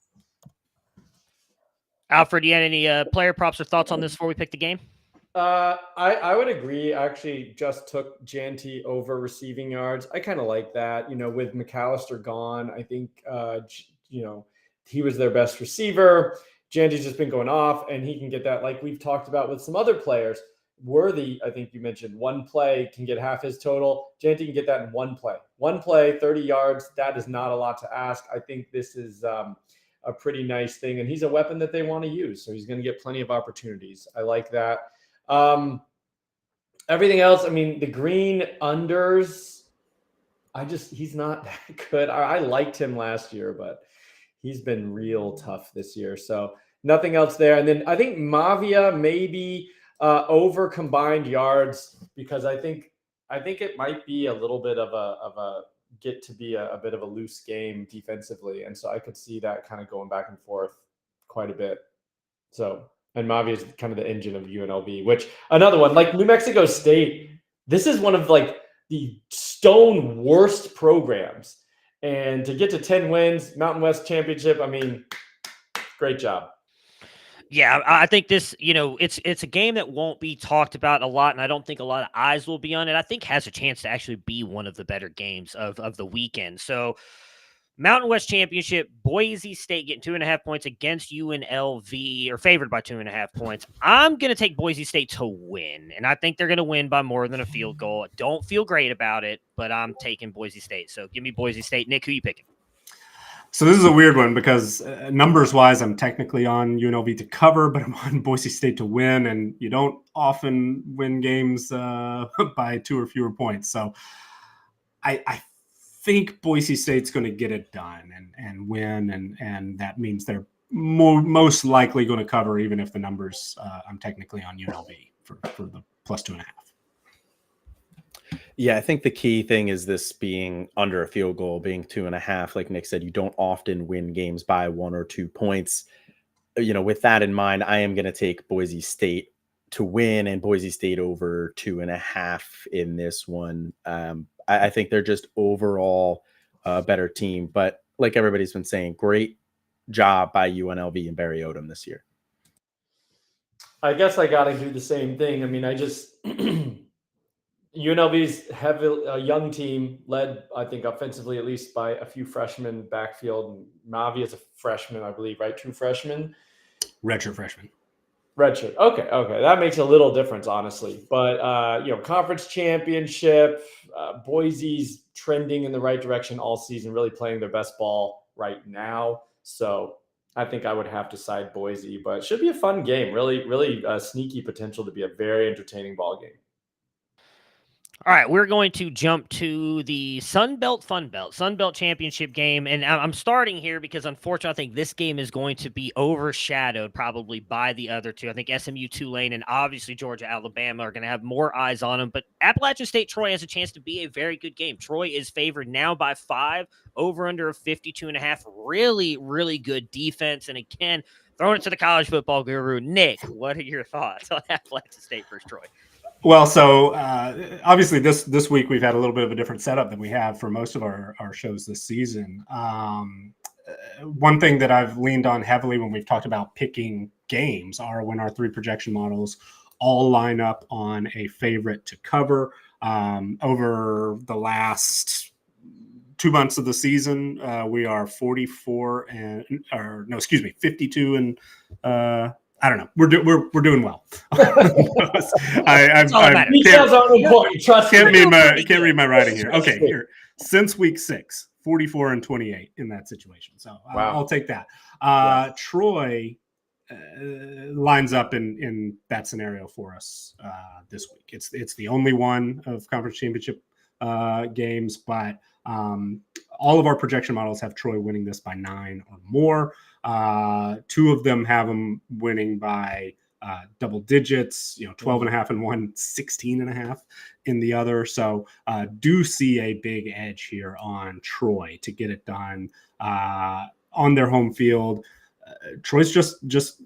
Alfred, do you have any player props or thoughts on this before we pick the game? I would agree. I actually just took Janty over receiving yards. I kind of like that. With McAllister gone, I think he was their best receiver. Janty's just been going off, and he can get that, like we've talked about with some other players. Worthy, I think you mentioned, one play can get half his total. Janty can get that in one play. One play, 30 yards. That is not a lot to ask. I think this is a pretty nice thing, and he's a weapon that they want to use, so he's going to get plenty of opportunities. I like that. Everything else, I mean, the Green unders, he's not that good. I liked him last year, but he's been real tough this year. So nothing else there. And then I think Mavia maybe over combined yards, because I think it might be a little bit of a get to be a bit of a loose game defensively. And so I could see that kind of going back and forth quite a bit. So, and Mavia is kind of the engine of UNLV, which another one, like New Mexico State, this is one of like the stone worst programs. And to get to 10 wins, Mountain West Championship, I mean, great job. Yeah, I think this, it's a game that won't be talked about a lot, and I don't think a lot of eyes will be on it. I think has a chance to actually be one of the better games of the weekend. So Mountain West Championship, Boise State getting 2.5 points against UNLV, or favored by 2.5 points. I'm going to take Boise State to win, and I think they're going to win by more than a field goal. I don't feel great about it, but I'm taking Boise State. So give me Boise State. Nick, who you picking? So this is a weird one because numbers-wise, I'm technically on UNLV to cover, but I'm on Boise State to win, and you don't often win games by 2 or fewer points. So I think Boise State's going to get it done and win, and that means they're most likely going to cover, even if the numbers I'm technically on UNLV for the plus 2.5. Yeah, I think the key thing is this being under a field goal, being 2.5. Like Nick said, you don't often win games by 1 or 2 points. With that in mind, I am going to take Boise State to win and Boise State over 2.5 in this one. I think they're just overall a better team. But like everybody's been saying, great job by UNLV and Barry Odom this year. I guess I got to do the same thing. I mean, UNLV's a young team led, I think, offensively, at least by a few freshmen backfield. And Mavi is a freshman, I believe, right? True freshman? Redshirt freshman. Redshirt. Okay. That makes a little difference, honestly. But, conference championship, Boise's trending in the right direction all season, really playing their best ball right now. So I think I would have to side Boise, but it should be a fun game. Really, really sneaky potential to be a very entertaining ball game. All right, we're going to jump to the Sun Belt Championship game, and I'm starting here because, unfortunately, I think this game is going to be overshadowed probably by the other two. I think SMU, Tulane, and obviously Georgia, Alabama are going to have more eyes on them, but Appalachian State, Troy has a chance to be a very good game. Troy is favored now by 5, over under a 52.5. Really, really good defense, and again, throwing it to the college football guru, Nick, what are your thoughts on Appalachian State versus Troy? Well, so obviously this week we've had a little bit of a different setup than we have for most of our shows this season. One thing that I've leaned on heavily when we've talked about picking games are when our 3 projection models all line up on a favorite to cover. Over the last 2 months of the season, we are 52 and I don't know. We're doing well. Details aren't important. Trust me. Can't read my writing here. Okay, here. Since week 6, 44 and 28 in that situation. So wow. I'll take that. Troy lines up in that scenario for us this week. It's the only one of conference championship games, but all of our projection models have Troy winning this by 9 or more. 2 of them have them winning by double digits, 12.5 in one, 16.5 in the other. So do see a big edge here on Troy to get it done on their home field. Troy's just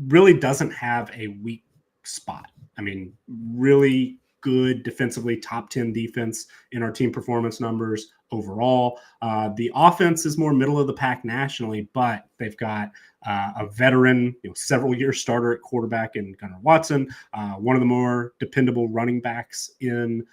really doesn't have a weak spot. I mean, really good defensively, top 10 defense in our team performance numbers overall. The offense is more middle of the pack nationally, but they've got a veteran, several year starter at quarterback in Gunnar Watson, one of the more dependable running backs in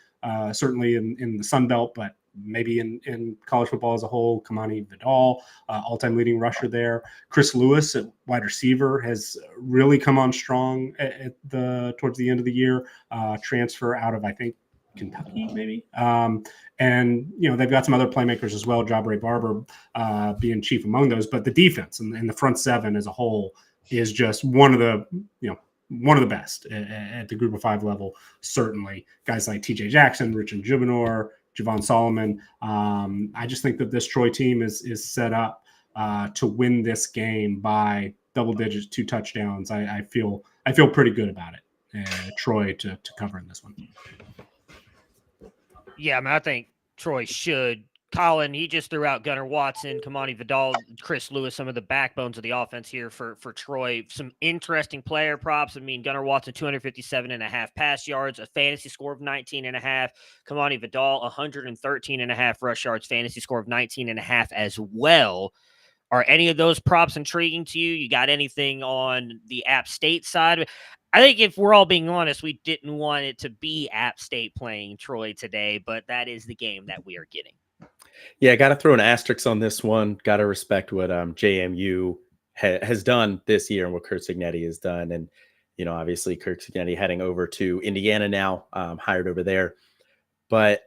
certainly in the Sun Belt, but maybe in college football as a whole. Kamani Vidal, all-time leading rusher there. Chris Lewis at wide receiver has really come on strong towards the end of the year. Transfer out of, I think, Kentucky, maybe. And they've got some other playmakers as well. Jabari Barber being chief among those. But the defense and the front seven as a whole is just one of the best at the group of five level. Certainly, guys like T.J. Jackson, Richard Jubinor, Javon Solomon. I just think that this Troy team is set up to win this game by double digits, 2 touchdowns. I feel pretty good about it. Troy to cover in this one. Yeah, I think Troy should. Colin, he just threw out Gunnar Watson, Kamani Vidal, Chris Lewis, some of the backbones of the offense here for Troy. Some interesting player props. Gunnar Watson, 257.5 pass yards, a fantasy score of 19.5. Kamani Vidal, 113.5 rush yards, fantasy score of 19.5 as well. Are any of those props intriguing to you? You got anything on the App State side? I think if we're all being honest, we didn't want it to be App State playing Troy today, but that is the game that we are getting. Yeah, got to throw an asterisk on this one. Got to respect what JMU has done this year and what Kurt Cignetti has done. And, obviously Kurt Cignetti heading over to Indiana now, hired over there. But,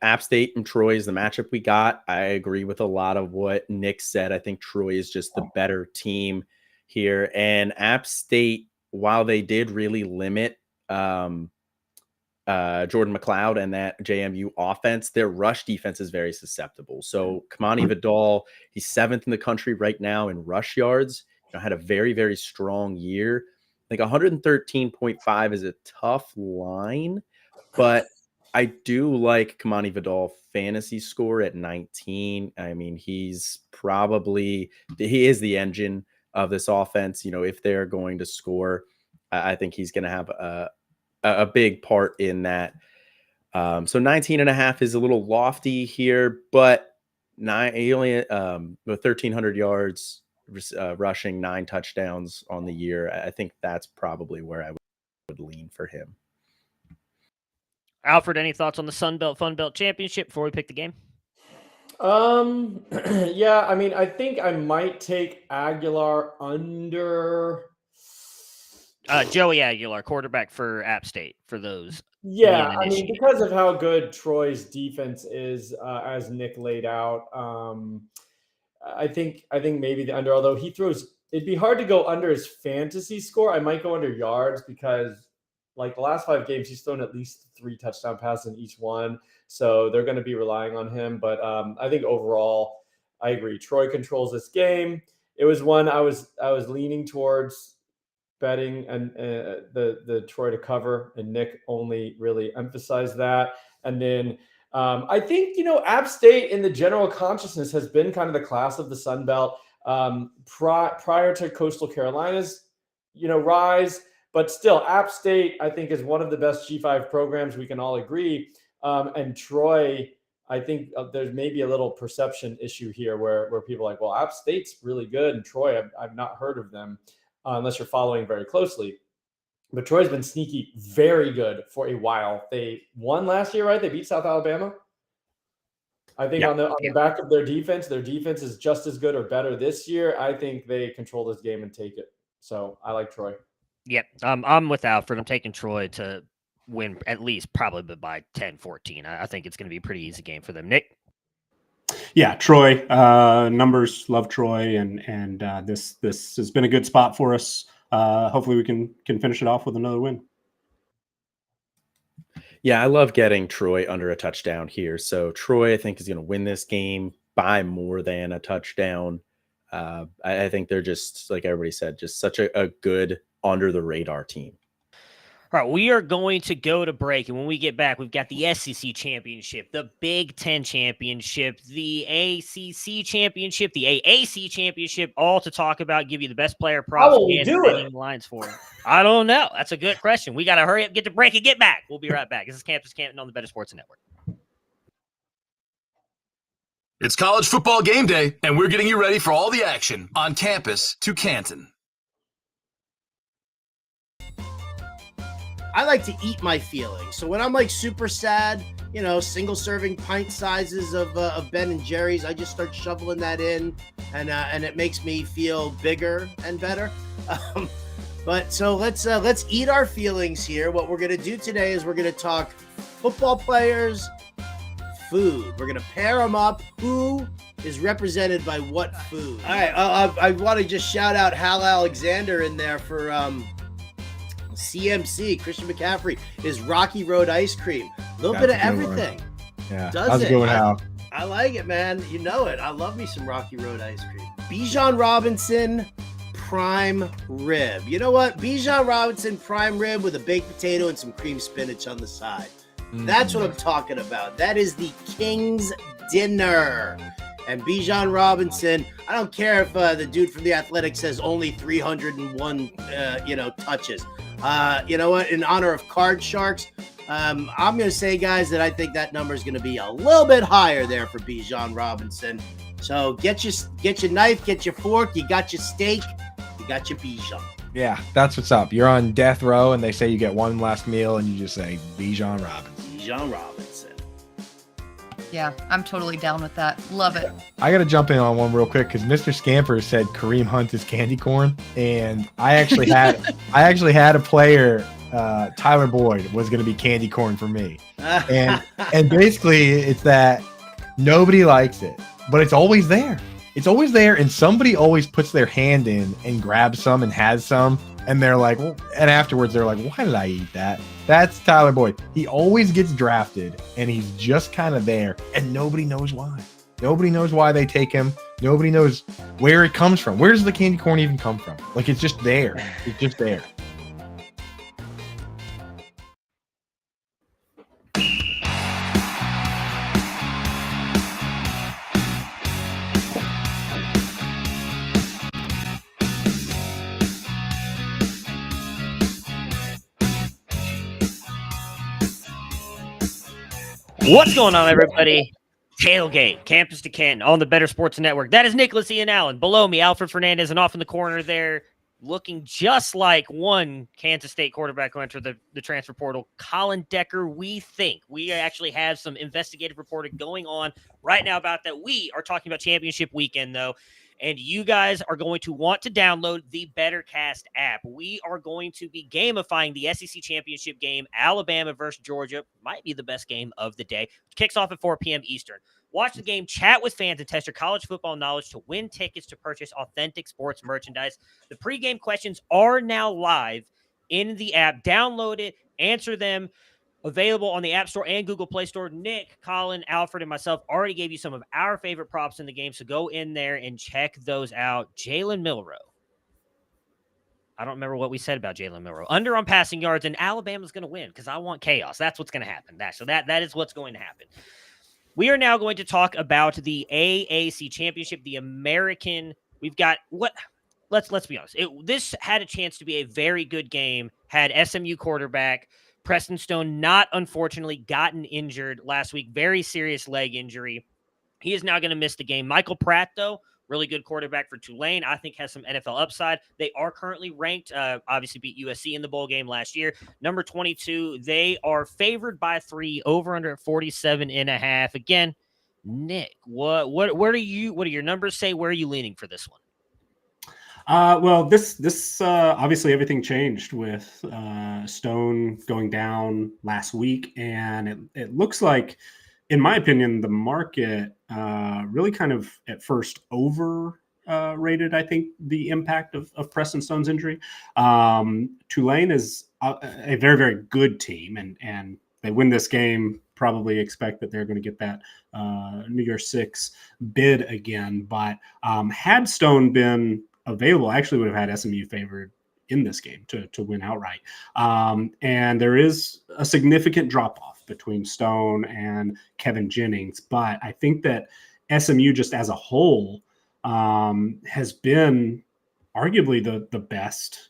App State and Troy is the matchup we got. I agree with a lot of what Nick said. I think Troy is just the better team here. And App State, while they did really limit Jordan McLeod and that JMU offense, their rush defense is very susceptible. So Kamani Vidal, he's 7th in the country right now in rush yards. Had a very, very strong year. Like 113.5 is a tough line, but I do like Kamani Vidal fantasy score at 19. He is the engine of this offense. If they're going to score, I think he's going to have a big part in that. So 19.5 is a little lofty here, but he only with 1,300 yards rushing, 9 touchdowns on the year. I think that's probably where I would lean for him. Alfred, any thoughts on the Sun Belt Fun Belt Championship before we pick the game? Yeah, I think I might take Aguilar under Joey Aguilar, quarterback for App State, for those. Yeah, because of how good Troy's defense is, as Nick laid out, I think maybe the under, although it'd be hard to go under his fantasy score. I might go under yards because like the last 5 games, he's thrown at least 3 touchdown passes in each one. So they're going to be relying on him. But I think overall, I agree. Troy controls this game. It was one I was leaning towards betting and the Troy to cover, and Nick only really emphasized that. And then I think, App State in the general consciousness has been kind of the class of the Sun Belt prior to Coastal Carolina's, rise. But still, App State, I think, is one of the best G5 programs. We can all agree. And Troy, I think there's maybe a little perception issue here where people are like, well, App State's really good, and Troy, I've not heard of them unless you're following very closely. But Troy's been sneaky, very good for a while. They won last year, right? They beat South Alabama. I think on the back of their defense is just as good or better this year. I think they control this game and take it. So I like Troy. Yep. I'm with Alfred. I'm taking Troy to win at least probably by 10-14. I think it's going to be a pretty easy game for them. Nick? Yeah, Troy. Numbers, love Troy, and this has been a good spot for us. Hopefully we can finish it off with another win. Yeah, I love getting Troy under a touchdown here. So Troy, I think, is going to win this game by more than a touchdown. I think they're just, like everybody said, just such a good under the radar team. All right, we are going to go to break, and when we get back, we've got the SEC Championship, the Big Ten Championship, the ACC Championship, the AAC Championship, all to talk about, give you the best player props and winning lines for it. I don't know. That's a good question. We got to hurry up, get to break, and get back. We'll be right back. This is Campus Canton on the Better Sports Network. It's college football game day, and we're getting you ready for all the action on campus to Canton. I like to eat my feelings. So when I'm like super sad, you know, single serving pint sizes of Ben and Jerry's, I just start shoveling that in, and it makes me feel bigger and better. But so let's eat our feelings here. What we're gonna do today is we're gonna talk football players, food. We're gonna pair them up. Who is represented by what food? All right, I want to just shout out Hal Alexander in there for CMC, Christian McCaffrey, is Rocky Road ice cream. A little bit of everything. Yeah, does a good one, Hal. I like it, man. You know it. I love me some Rocky Road ice cream. Bijan Robinson prime rib. You know what? Bijan Robinson prime rib with a baked potato and some cream spinach on the side. That's what I'm talking about. That is the King's dinner. And Bijan Robinson, I don't care if the dude from The Athletic says only 301, touches. You know what? In honor of Card Sharks, I'm going to say, guys, that I think that number is going to be a little bit higher there for Bijan Robinson. So get your knife, get your fork, you got your steak, you got your Bijan. Yeah, that's what's up. You're on death row, and they say you get one last meal, and you just say Bijan Robinson. Bijan Robinson. Yeah, I'm totally down with that. Love it. I got to jump in on one real quick because Mr. Scamper said Kareem Hunt is candy corn, and I actually had a player, Tyler Boyd, was going to be candy corn for me, and basically it's that nobody likes it, but it's always there. It's always there, and somebody always puts their hand in and grabs some and has some, and they're like, well, and afterwards they're like, why did I eat that? That's Tyler Boyd. He always gets drafted, and he's just kind of there, and nobody knows why. Nobody knows why they take him. Nobody knows where it comes from. Where does the candy corn even come from? Like, it's just there. It's just there. What's going on, everybody? Tailgate, Campus to Canton on the Better Sports Network. That is Nicholas Ian Allen. Below me, Alfred Fernandez, and off in the corner there, looking just like one Kansas State quarterback who entered the transfer portal, Colin Decker. We actually have some investigative reporting going on right now about that. We are talking about championship weekend, though, and you guys are going to want to download the BetterCast app. We are going to be gamifying the SEC championship game, Alabama versus Georgia. Might be the best game of the day. Kicks off at 4 p.m. Eastern. Watch the game, chat with fans, and test your college football knowledge to win tickets to purchase authentic sports merchandise. The pregame questions are now live in the app. Download it, answer them. Available on the App Store and Google Play Store. Nick, Colin, Alfred, and myself already gave you some of our favorite props in the game, so go in there and check those out. Jalen Milroe. I don't remember what we said about Jalen Milroe. Under on passing yards, and Alabama's going to win because I want chaos. That's what's going to happen. That is what's going to happen. We are now going to talk about the AAC Championship, the American. We've got what? Let's be honest. This had a chance to be a very good game. Had SMU quarterback Preston Stone not unfortunately gotten injured last week. Very serious leg injury. He is now going to miss the game. Michael Pratt, though, really good quarterback for Tulane. I think has some NFL upside. They are currently ranked, obviously beat USC in the bowl game last year. Number 22, they are favored by 3, over under 47.5. Again, Nick, what do your numbers say? Where are you leaning for this one? Well, this obviously everything changed with Stone going down last week, and it looks like, in my opinion, the market really kind of at first overrated, I think, the impact of Preston Stone's injury. Tulane is a very, very good team, and they win this game, probably expect that they're going to get that New Year's 6 bid again. But had Stone been available, I actually would have had SMU favored in this game to win outright. And there is a significant drop off between Stone and Kevin Jennings, but I think that SMU just as a whole has been arguably the best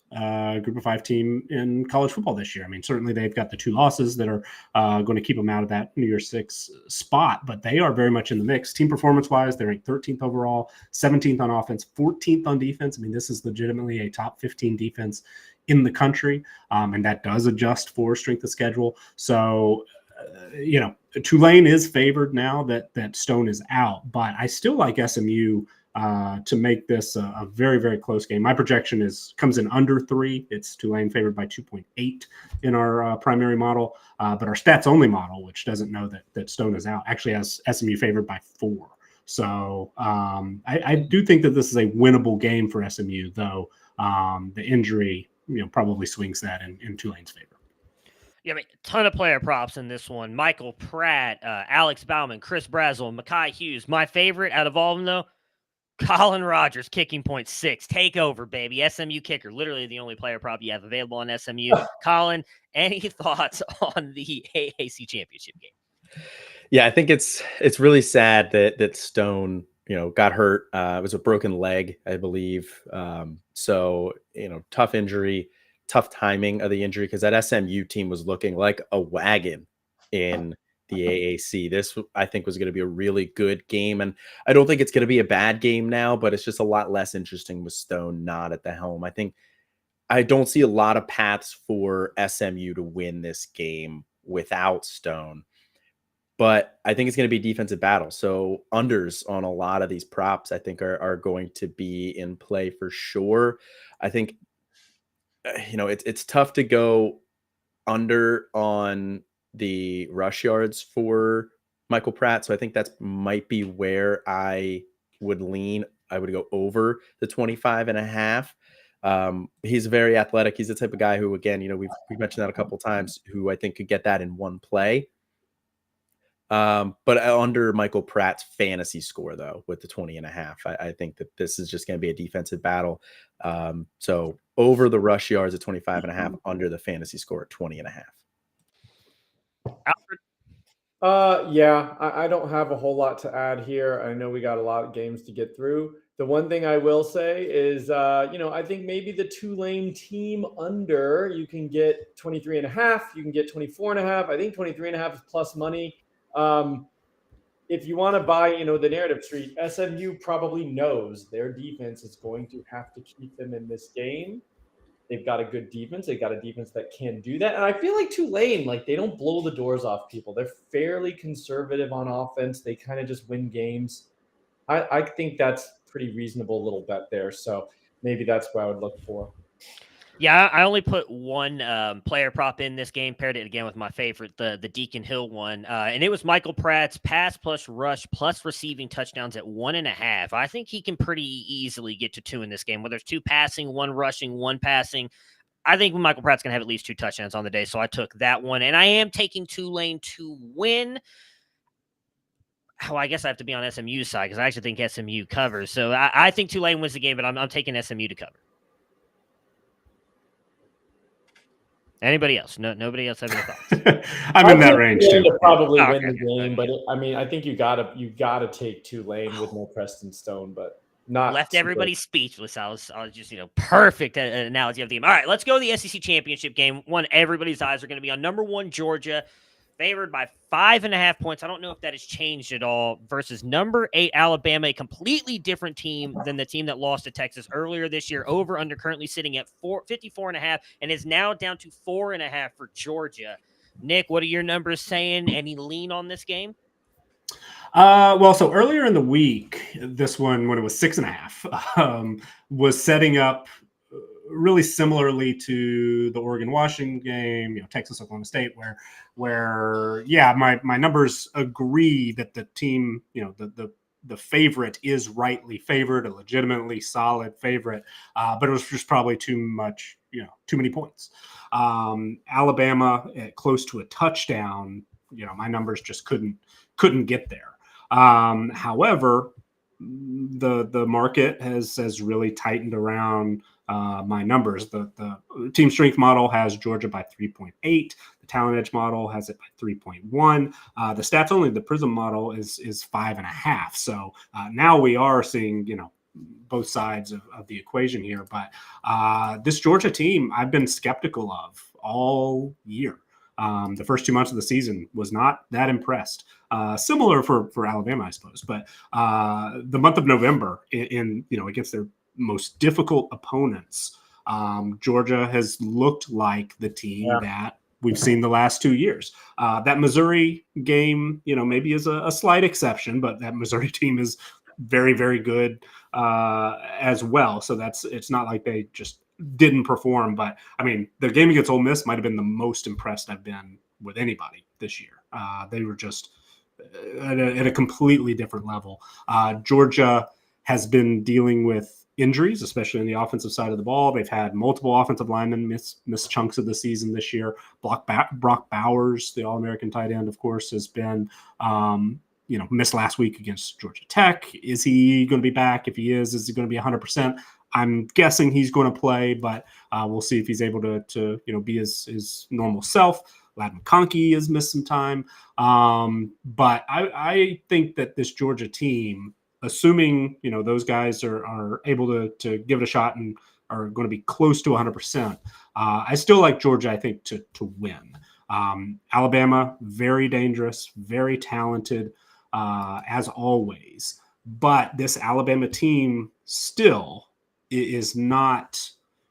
group of 5 team in college football this year. I mean, certainly they've got the 2 losses that are going to keep them out of that New Year's 6 spot, but they are very much in the mix. Team performance-wise, they're ranked 13th overall, 17th on offense, 14th on defense. I mean, this is legitimately a top 15 defense in the country, and that does adjust for strength of schedule. So, Tulane is favored now that Stone is out, but I still like SMU to make this a very, very close game. My projection comes in under 3. It's Tulane favored by 2.8 in our primary model, but our stats only model, which doesn't know that Stone is out, actually has SMU favored by 4. So I do think that this is a winnable game for SMU, though the injury probably swings that in Tulane's favor. Yeah, I mean, ton of player props in this one. Michael Pratt, Alex Bauman, Chris Brazel, Mekhi Hughes. My favorite out of all of them, though, Colin Rogers, kicking point 6. Take over, baby. SMU kicker, literally the only player prop you have available on SMU. Colin, any thoughts on the AAC championship game? Yeah, I think it's really sad that Stone, got hurt. It was a broken leg, I believe. So, tough injury, tough timing of the injury, because that SMU team was looking like a wagon in the AAC. This, I think, was going to be a really good game, and I don't think it's going to be a bad game now, but it's just a lot less interesting with Stone not at the helm. I don't see a lot of paths for SMU to win this game without Stone, but I think it's going to be a defensive battle. So unders on a lot of these props, I think, are going to be in play for sure. I think, it's tough to go under on the rush yards for Michael Pratt. So I think that might be where I would lean. I would go over the 25.5. He's very athletic. He's the type of guy who, again, we've mentioned that a couple of times, who I think could get that in one play. But under Michael Pratt's fantasy score, though, with the 20.5, I think that this is just going to be a defensive battle. So over the rush yards at 25.5, under the fantasy score at 20.5. Alfred? Yeah, I don't have a whole lot to add here. I know we got a lot of games to get through. The one thing I will say is, I think maybe the Tulane team under, you can get 23.5, you can get 24.5. I think 23.5 is plus money. If you want to buy, the narrative street, SMU probably knows their defense is going to have to keep them in this game. They've got a good defense. They've got a defense that can do that. And I feel like Tulane, they don't blow the doors off people. They're fairly conservative on offense. They kind of just win games. I think that's pretty reasonable little bet there. So maybe that's what I would look for. Yeah, I only put one player prop in this game, paired it again with my favorite, the Deacon Hill one. And it was Michael Pratt's pass plus rush plus receiving touchdowns at 1.5. I think he can pretty easily get to 2 in this game, whether it's 2 passing, 1 rushing, 1 passing. I think Michael Pratt's going to have at least 2 touchdowns on the day, so I took that one. And I am taking Tulane to win. Oh, I guess I have to be on SMU's side because I actually think SMU covers. So I think Tulane wins the game, but I'm taking SMU to cover. Anybody else? No, nobody else have any thoughts? I'm in that range too. Probably win the game, but I think you gotta take Tulane with no Preston Stone, but not left everybody speechless. I was just perfect analogy of the game. All right, let's go to the SEC championship game. One everybody's eyes are going to be on number 1 Georgia, favored by 5.5 points. I don't know if that has changed at all, versus number 8 Alabama, a completely different team than the team that lost to Texas earlier this year. Over under currently sitting at 54.5 and is now down to 4.5 for Georgia. Nick, what are your numbers saying? Any lean on this game? Well, so earlier in the week, this one, when it was 6.5, was setting up really similarly to the Oregon-Washington game, Texas-Oklahoma State, where my numbers agree that the team, the favorite is rightly favored, a legitimately solid favorite, but it was just probably too many points. Alabama at close to a touchdown, my numbers just couldn't get there. However, the market has really tightened around my numbers. The team strength model has Georgia by 3.8. The talent edge model has it by 3.1. The stats only, the Prism model is 5.5. So now we are seeing, both sides of the equation here. But this Georgia team, I've been skeptical of all year. The first 2 months of the season was not that impressed. Similar for Alabama, I suppose. But the month of November, against their most difficult opponents, Georgia has looked like the team that we've seen the last 2 years. That Missouri game, maybe is a slight exception, but that Missouri team is very, very good as well. So it's not like they just didn't perform. But I mean, the game against Ole Miss might have been the most impressed I've been with anybody this year. They were just at a completely different level. Georgia has been dealing with injuries, especially on the offensive side of the ball. They've had multiple offensive linemen miss chunks of the season this year. Brock Bowers, the All-American tight end, of course, has been missed last week against Georgia Tech. Is he going to be back? If he is he going to be 100%? I'm guessing he's going to play, but we'll see if he's able to be his normal self. Lad McConkey has missed some time. But I think that this Georgia team, assuming those guys are able to give it a shot and are going to be close to 100%, I still like Georgia, I think, to win. Alabama, very dangerous, very talented, as always. But this Alabama team still is not,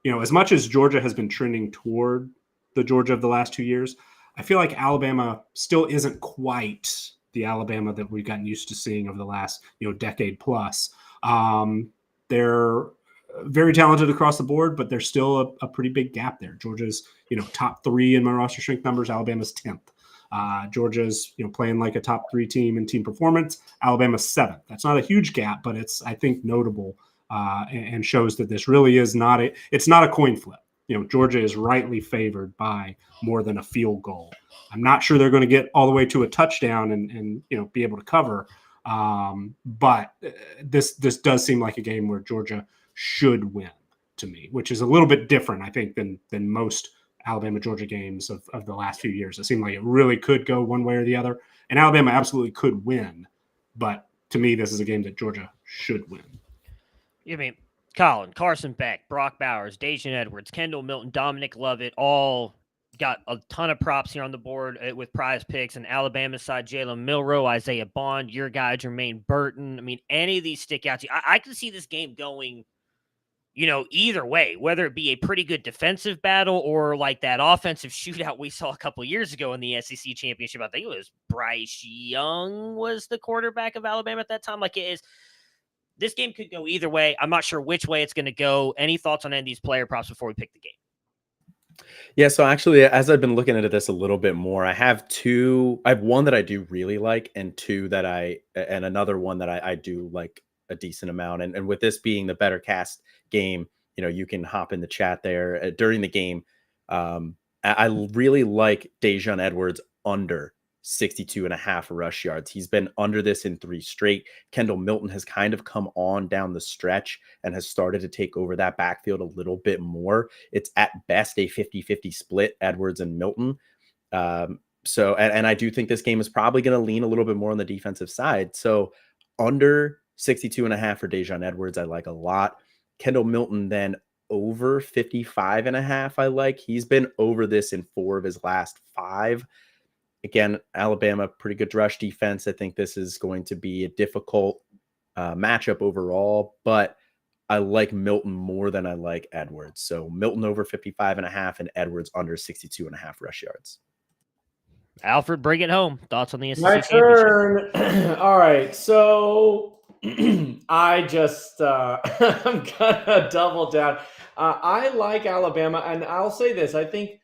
as much as Georgia has been trending toward the Georgia of the last 2 years, I feel like Alabama still isn't quite the Alabama that we've gotten used to seeing over the last, decade plus. They're very talented across the board, but there's still a pretty big gap there. Georgia's, top 3 in my roster strength numbers. Alabama's 10th. Georgia's, playing like a top 3 team in team performance. Alabama's 7th. That's not a huge gap, but it's, I think, notable and shows that this really is it's not a coin flip. Georgia is rightly favored by more than a field goal. I'm not sure they're going to get all the way to a touchdown and be able to cover. But this does seem like a game where Georgia should win to me, which is a little bit different, I think, than most Alabama-Georgia games of the last few years. It seemed like it really could go one way or the other. And Alabama absolutely could win. But to me, this is a game that Georgia should win. I mean, Colin, Carson Beck, Brock Bowers, Dajan Edwards, Kendall Milton, Dominic Lovett, all got a ton of props here on the board with prize picks. And Alabama side, Jalen Milroe, Isaiah Bond, your guy, Jermaine Burton. I mean, any of these stick out to you. I can see this game going, either way, whether it be a pretty good defensive battle or like that offensive shootout we saw a couple years ago in the SEC championship. I think it was Bryce Young was the quarterback of Alabama at that time. Like, it is. This game could go either way. I'm not sure which way it's going to go. Any thoughts on any of these player props before we pick the game? Yeah, so actually, as I've been looking into this a little bit more, I have one that I do really like, and another one that I do like a decent amount. And with this being the Better Cast game, you can hop in the chat there during the game. I really like Dajan Edwards under 62.5 rush yards. He's been under this in 3 straight. Kendall Milton has kind of come on down the stretch and has started to take over that backfield a little bit more. It's at best a 50-50 split, Edwards and Milton. So I do think this game is probably going to lean a little bit more on the defensive side. So under 62.5 for Dajan Edwards, I like a lot. Kendall Milton then over 55.5. I like. He's been over this in 4 of his last 5. Again, Alabama, pretty good rush defense. I think this is going to be a difficult matchup overall, but I like Milton more than I like Edwards. So Milton over 55.5 and Edwards under 62.5 rush yards. Alfred, bring it home. Thoughts on the SEC My turn. All right. So I just, I'm going to double down. I like Alabama, and I'll say this. I think,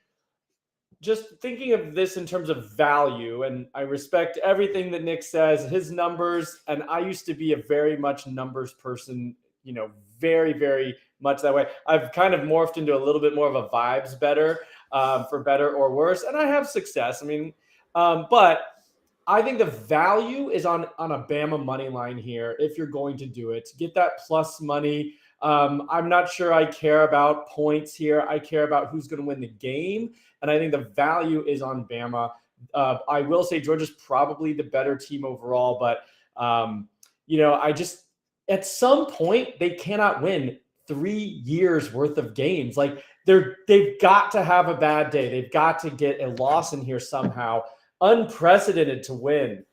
just thinking of this in terms of value, and I respect everything that Nick says, his numbers, and I used to be a very much numbers person, very, very much that way. I've kind of morphed into a little bit more of a vibes better, for better or worse, and I have success. I mean, but I think the value is on a Bama money line here if you're going to do it. Get that plus money. I'm not sure I care about points here. I care about who's going to win the game. And I think the value is on Bama. I will say Georgia's probably the better team overall, but I just, at some point they cannot win 3 years worth of games. Like they've got to have a bad day. They've got to get a loss in here somehow. Unprecedented to win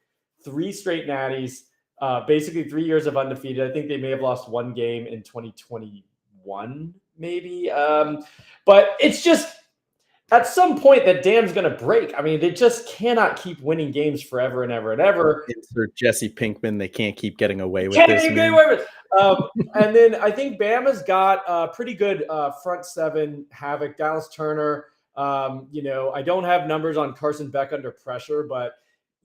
3 straight natties, basically 3 years of undefeated. I think they may have lost 1 game in 2021, maybe. But it's just, at some point that dam's going to break. I mean, they just cannot keep winning games forever and ever and ever. Insert Jesse Pinkman. They can't keep getting away with this. And then I think Bama's got a pretty good front seven. Havoc, Dallas Turner. I don't have numbers on Carson Beck under pressure, but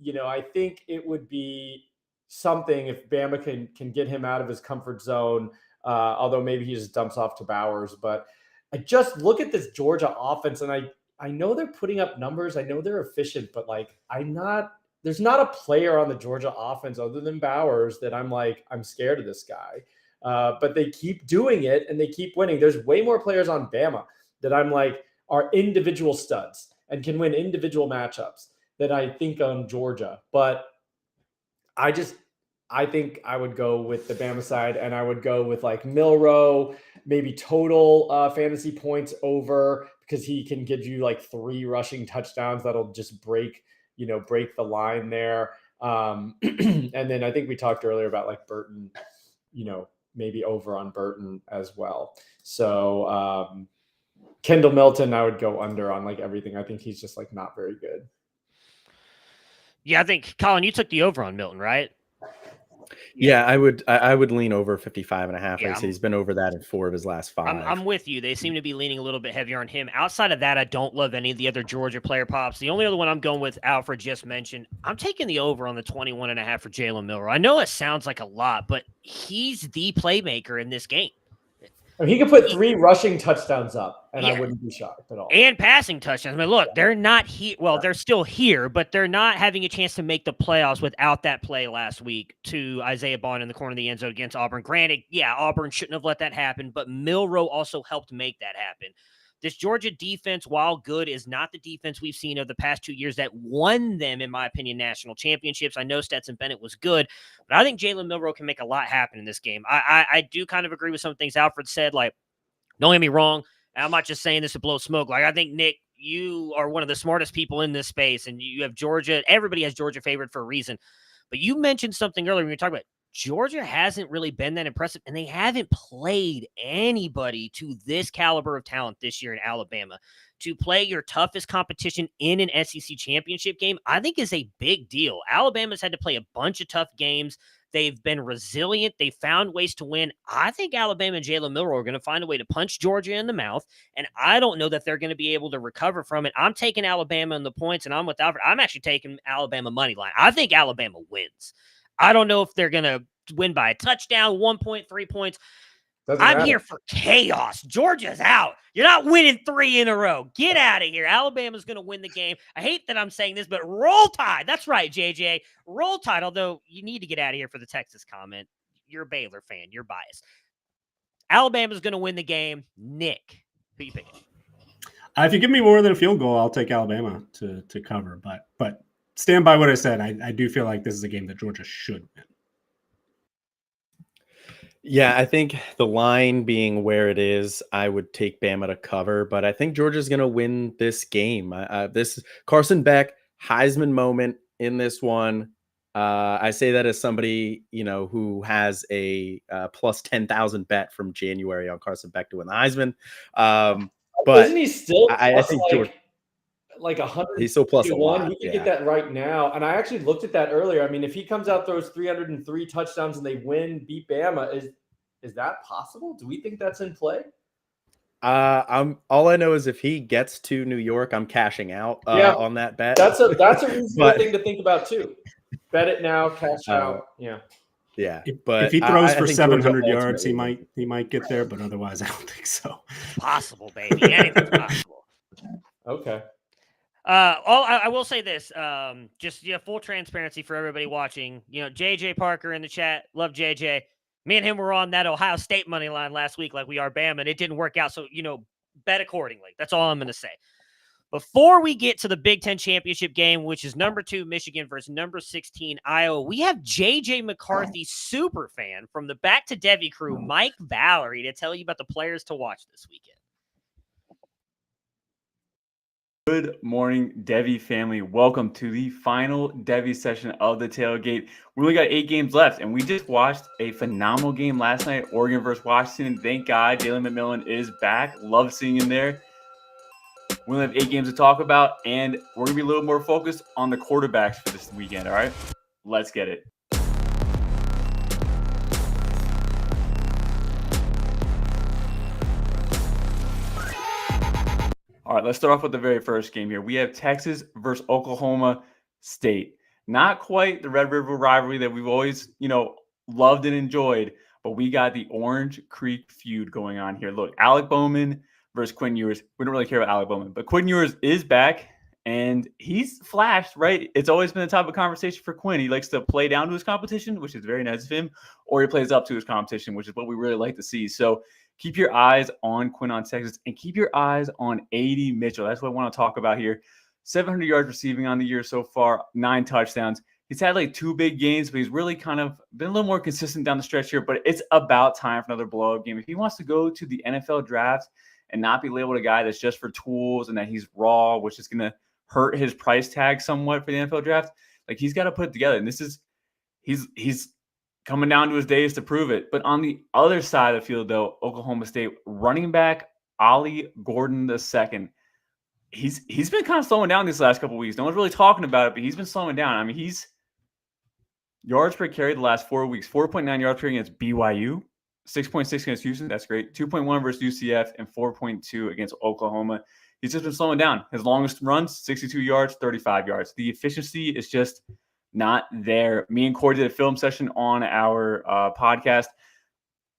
I think it would be something if Bama can get him out of his comfort zone. Although maybe he just dumps off to Bowers, but I just look at this Georgia offense and I know they're putting up numbers. I know they're efficient, but there's not a player on the Georgia offense other than Bowers that I'm scared of this guy. But they keep doing it and they keep winning. There's way more players on Bama that are individual studs and can win individual matchups than I think on Georgia. But I think I would go with the Bama side, and I would go with Milroe, maybe total fantasy points over, because he can give you 3 rushing touchdowns that'll just break the line there. And then I think we talked earlier about Burton, maybe over on Burton as well. So Kendall Milton, I would go under on everything. I think he's just not very good. Yeah, I think, Colin, you took the over on Milton, right? Yeah, I would lean over 55.5. Yeah, he's been over that in 4 of his last 5. I'm with you. They seem to be leaning a little bit heavier on him. Outside of that, I don't love any of the other Georgia player pops. The only other one I'm going with, Alfred just mentioned, I'm taking the over on the 21.5 for Jalen Milroe. I know it sounds like a lot, but he's the playmaker in this game. He could put 3 rushing touchdowns up, and I wouldn't be shocked at all. And passing touchdowns. I mean, look, they're not here. Well, they're still here, but they're not having a chance to make the playoffs without that play last week to Isaiah Bond in the corner of the end zone against Auburn. Granted, Auburn shouldn't have let that happen, but Milroe also helped make that happen. This Georgia defense, while good, is not the defense we've seen over the past 2 years that won them, in my opinion, national championships. I know Stetson Bennett was good, but I think Jalen Milroe can make a lot happen in this game. I do kind of agree with some things Alfred said. Don't get me wrong, I'm not just saying this to blow smoke. I think, Nick, you are one of the smartest people in this space, and you have Georgia. Everybody has Georgia favored for a reason. But you mentioned something earlier when you were talking about Georgia hasn't really been that impressive, and they haven't played anybody to this caliber of talent this year in Alabama. To play your toughest competition in an SEC championship game, I think is a big deal. Alabama's had to play a bunch of tough games. They've been resilient. They found ways to win. I think Alabama and Jalen Milroe are going to find a way to punch Georgia in the mouth, and I don't know that they're going to be able to recover from it. I'm taking Alabama in the points, and I'm with Alfred. I'm actually taking Alabama money line. I think Alabama wins. I don't know if they're going to win by a touchdown, 1.3 points. I'm here for chaos. Georgia's out. You're not winning 3 in a row. Get out of here. Alabama's going to win the game. I hate that I'm saying this, but roll Tide. That's right, JJ. Roll Tide, although you need to get out of here for the Texas comment. You're a Baylor fan. You're biased. Alabama's going to win the game. Nick, who you picking? If you give me more than a field goal, I'll take Alabama to cover. But stand by what I said. I do feel like this is a game that Georgia should win. Yeah, I think the line being where it is, I would take Bama to cover, but I think Georgia's going to win this game. This Carson Beck Heisman moment in this one. I say that as somebody, who has a plus 10,000 bet from January on Carson Beck to win the Heisman. But isn't he still? I think Georgia, 100. He's still plus a lot. He can get that right now. And I actually looked at that earlier. I mean, if he comes out, throws 303 touchdowns and they beat Bama, is that possible? Do we think that's in play? All I know is if he gets to New York, I'm cashing out on that bet. That's a reasonable thing to think about too. Bet it now, cash out. Yeah. Yeah. But if he throws for 700 yards, he might get there, but otherwise I don't think so. Possible, baby. Anything's possible. Okay. I will say this, just full transparency for everybody watching. JJ Parker in the chat, love JJ. Me and him were on that Ohio State money line last week like we are Bama, and it didn't work out. So, bet accordingly. That's all I'm going to say. Before we get to the Big Ten championship game, which is number 2 Michigan versus number 16 Iowa, we have JJ McCarthy, super fan from the Back to Devi crew, Mike Valerie, to tell you about the players to watch this weekend. Good morning, Devi family. Welcome to the final Devi session of the Tailgate. We only got 8 games left, and we just watched a phenomenal game last night, Oregon versus Washington. Thank God Jalen McMillan is back. Love seeing him there. We only have 8 games to talk about, and we're going to be a little more focused on the quarterbacks for this weekend, all right? Let's get it. All right, let's start off with the very first game here. We have Texas versus Oklahoma State. Not quite the Red River rivalry that we've always, loved and enjoyed, but we got the Orange Creek feud going on here. Look, Alec Bowman versus Quinn Ewers. We don't really care about Alec Bowman, but Quinn Ewers is back, and he's flashed, right? It's always been a topic of conversation for Quinn. He likes to play down to his competition, which is very nice of him, or he plays up to his competition, which is what we really like to see. So keep your eyes on Quinn on Texas, and keep your eyes on A.D. Mitchell. That's what I want to talk about here. 700 yards receiving on the year so far, 9 touchdowns. He's had like 2 big games, but he's really kind of been a little more consistent down the stretch here. But it's about time for another blow-up game. If he wants to go to the NFL draft and not be labeled a guy that's just for tools and that he's raw, which is going to hurt his price tag somewhat for the NFL draft, like he's got to put it together. And this is he's coming down to his days to prove it. But on the other side of the field, though, Oklahoma State running back Ollie Gordon II, he's been kind of slowing down these last couple of weeks. No one's really talking about it, but he's been slowing down. I mean, he's yards per carry the last 4 weeks, 4.9 yards per carry against BYU, 6.6 against Houston. That's great. 2.1 versus UCF and 4.2 against Oklahoma. He's just been slowing down. His longest runs, 62 yards, 35 yards. The efficiency is just not there. Me and Corey did a film session on our podcast.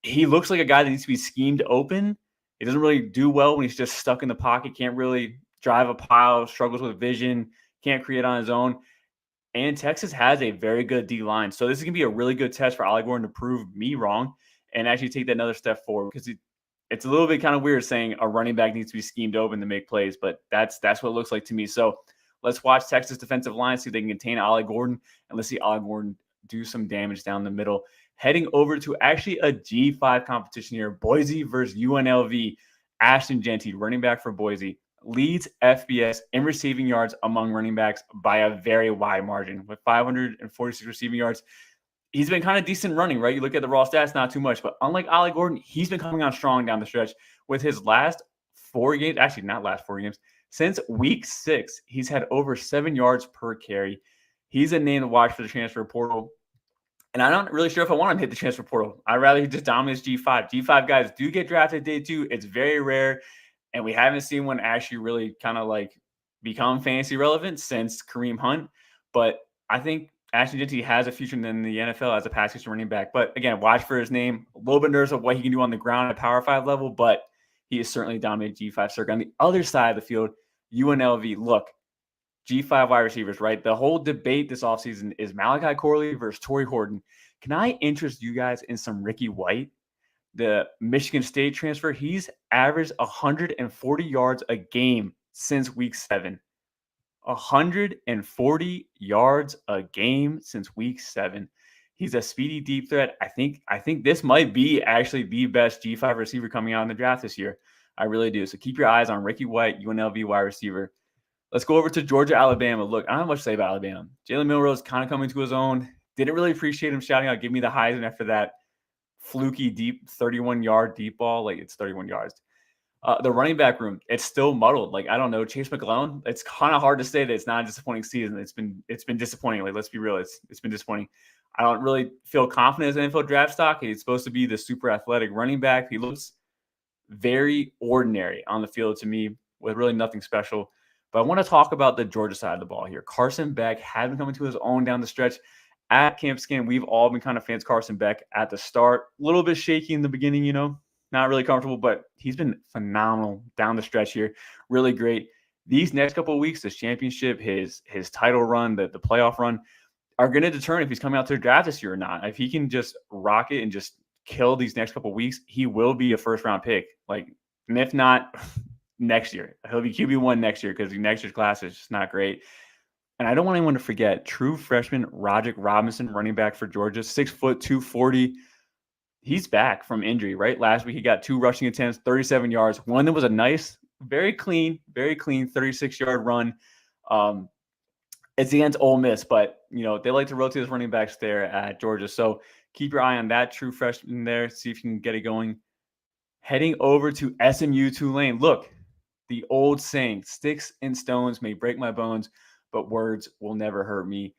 He looks like a guy that needs to be schemed open. He doesn't really do well when he's just stuck in the pocket, can't really drive a pile, struggles with vision, can't create on his own. And Texas has a very good D-line. So this is going to be a really good test for Ollie Gordon to prove me wrong and actually take that another step forward, because it's a little bit kind of weird saying a running back needs to be schemed open to make plays, but that's what it looks like to me. So let's watch Texas defensive line, see if they can contain Ollie Gordon, and let's see Ollie Gordon do some damage down the middle. Heading over to actually a G5 competition here, Boise versus UNLV. Ashton Jeanty, running back for Boise, leads FBS in receiving yards among running backs by a very wide margin with 546 receiving yards. He's been kind of decent running, right? You look at the raw stats, not too much. But unlike Ollie Gordon, he's been coming on strong down the stretch with his last 4 games. Actually, not last 4 games. Since week 6, he's had over 7 yards per carry. He's a name to watch for the transfer portal. And I'm not really sure if I want him to hit the transfer portal. I'd rather he just dominates G5. G5 guys do get drafted day 2. It's very rare. And we haven't seen one actually really kind of like become fantasy relevant since Kareem Hunt. But I think Ashton Jeanty has a future in the NFL as a pass catcher running back. But again, watch for his name. A little bit nervous of what he can do on the ground at Power 5 level, but he is certainly dominated G5 circuit. On the other side of the field, UNLV, look, G5 wide receivers, right? The whole debate this offseason is Malachi Corley versus Torrey Horton. Can I interest you guys in some Ricky White, the Michigan State transfer? He's averaged 140 yards a game since week 7. 140 yards a game since week 7. He's a speedy deep threat. I think this might be actually the best G5 receiver coming out in the draft this year. I really do. So keep your eyes on Ricky White, UNLV wide receiver. Let's go over to Georgia, Alabama. Look, I don't have much to say about Alabama. Jalen Milroe kind of coming to his own. Didn't really appreciate him shouting out, "Give me the Heisman," after that fluky deep 31-yard deep ball. Like, it's 31 yards. The running back room, it's still muddled. Like, I don't know, Chase McClellan. It's kind of hard to say that it's not a disappointing season. It's been disappointing. Like, let's be real. It's been disappointing. I don't really feel confident as an NFL draft stock. He's supposed to be the super athletic running back. He looks very ordinary on the field to me with really nothing special. But I want to talk about the Georgia side of the ball here. Carson Beck has been coming to his own down the stretch. At Camp Skin, we've all been kind of fans of Carson Beck at the start. A little bit shaky in the beginning, not really comfortable, but he's been phenomenal down the stretch here. Really great. These next couple of weeks, this championship, his title run, the playoff run, are going to determine if he's coming out to the draft this year or not. If he can just rock it and just kill these next couple of weeks, he will be a first-round pick. Like, and if not, next year. He'll be QB1 next year because next year's class is just not great. And I don't want anyone to forget, true freshman Roderick Robinson, running back for Georgia, 6 foot, 240. He's back from injury, right? Last week he got 2 rushing attempts, 37 yards. One that was a nice, very clean 36-yard run. It's against Ole Miss, but they like to rotate his running backs there at Georgia. So keep your eye on that true freshman there. See if you can get it going. Heading over to SMU Tulane. Look, the old saying, "Sticks and stones may break my bones, but words will never hurt me,"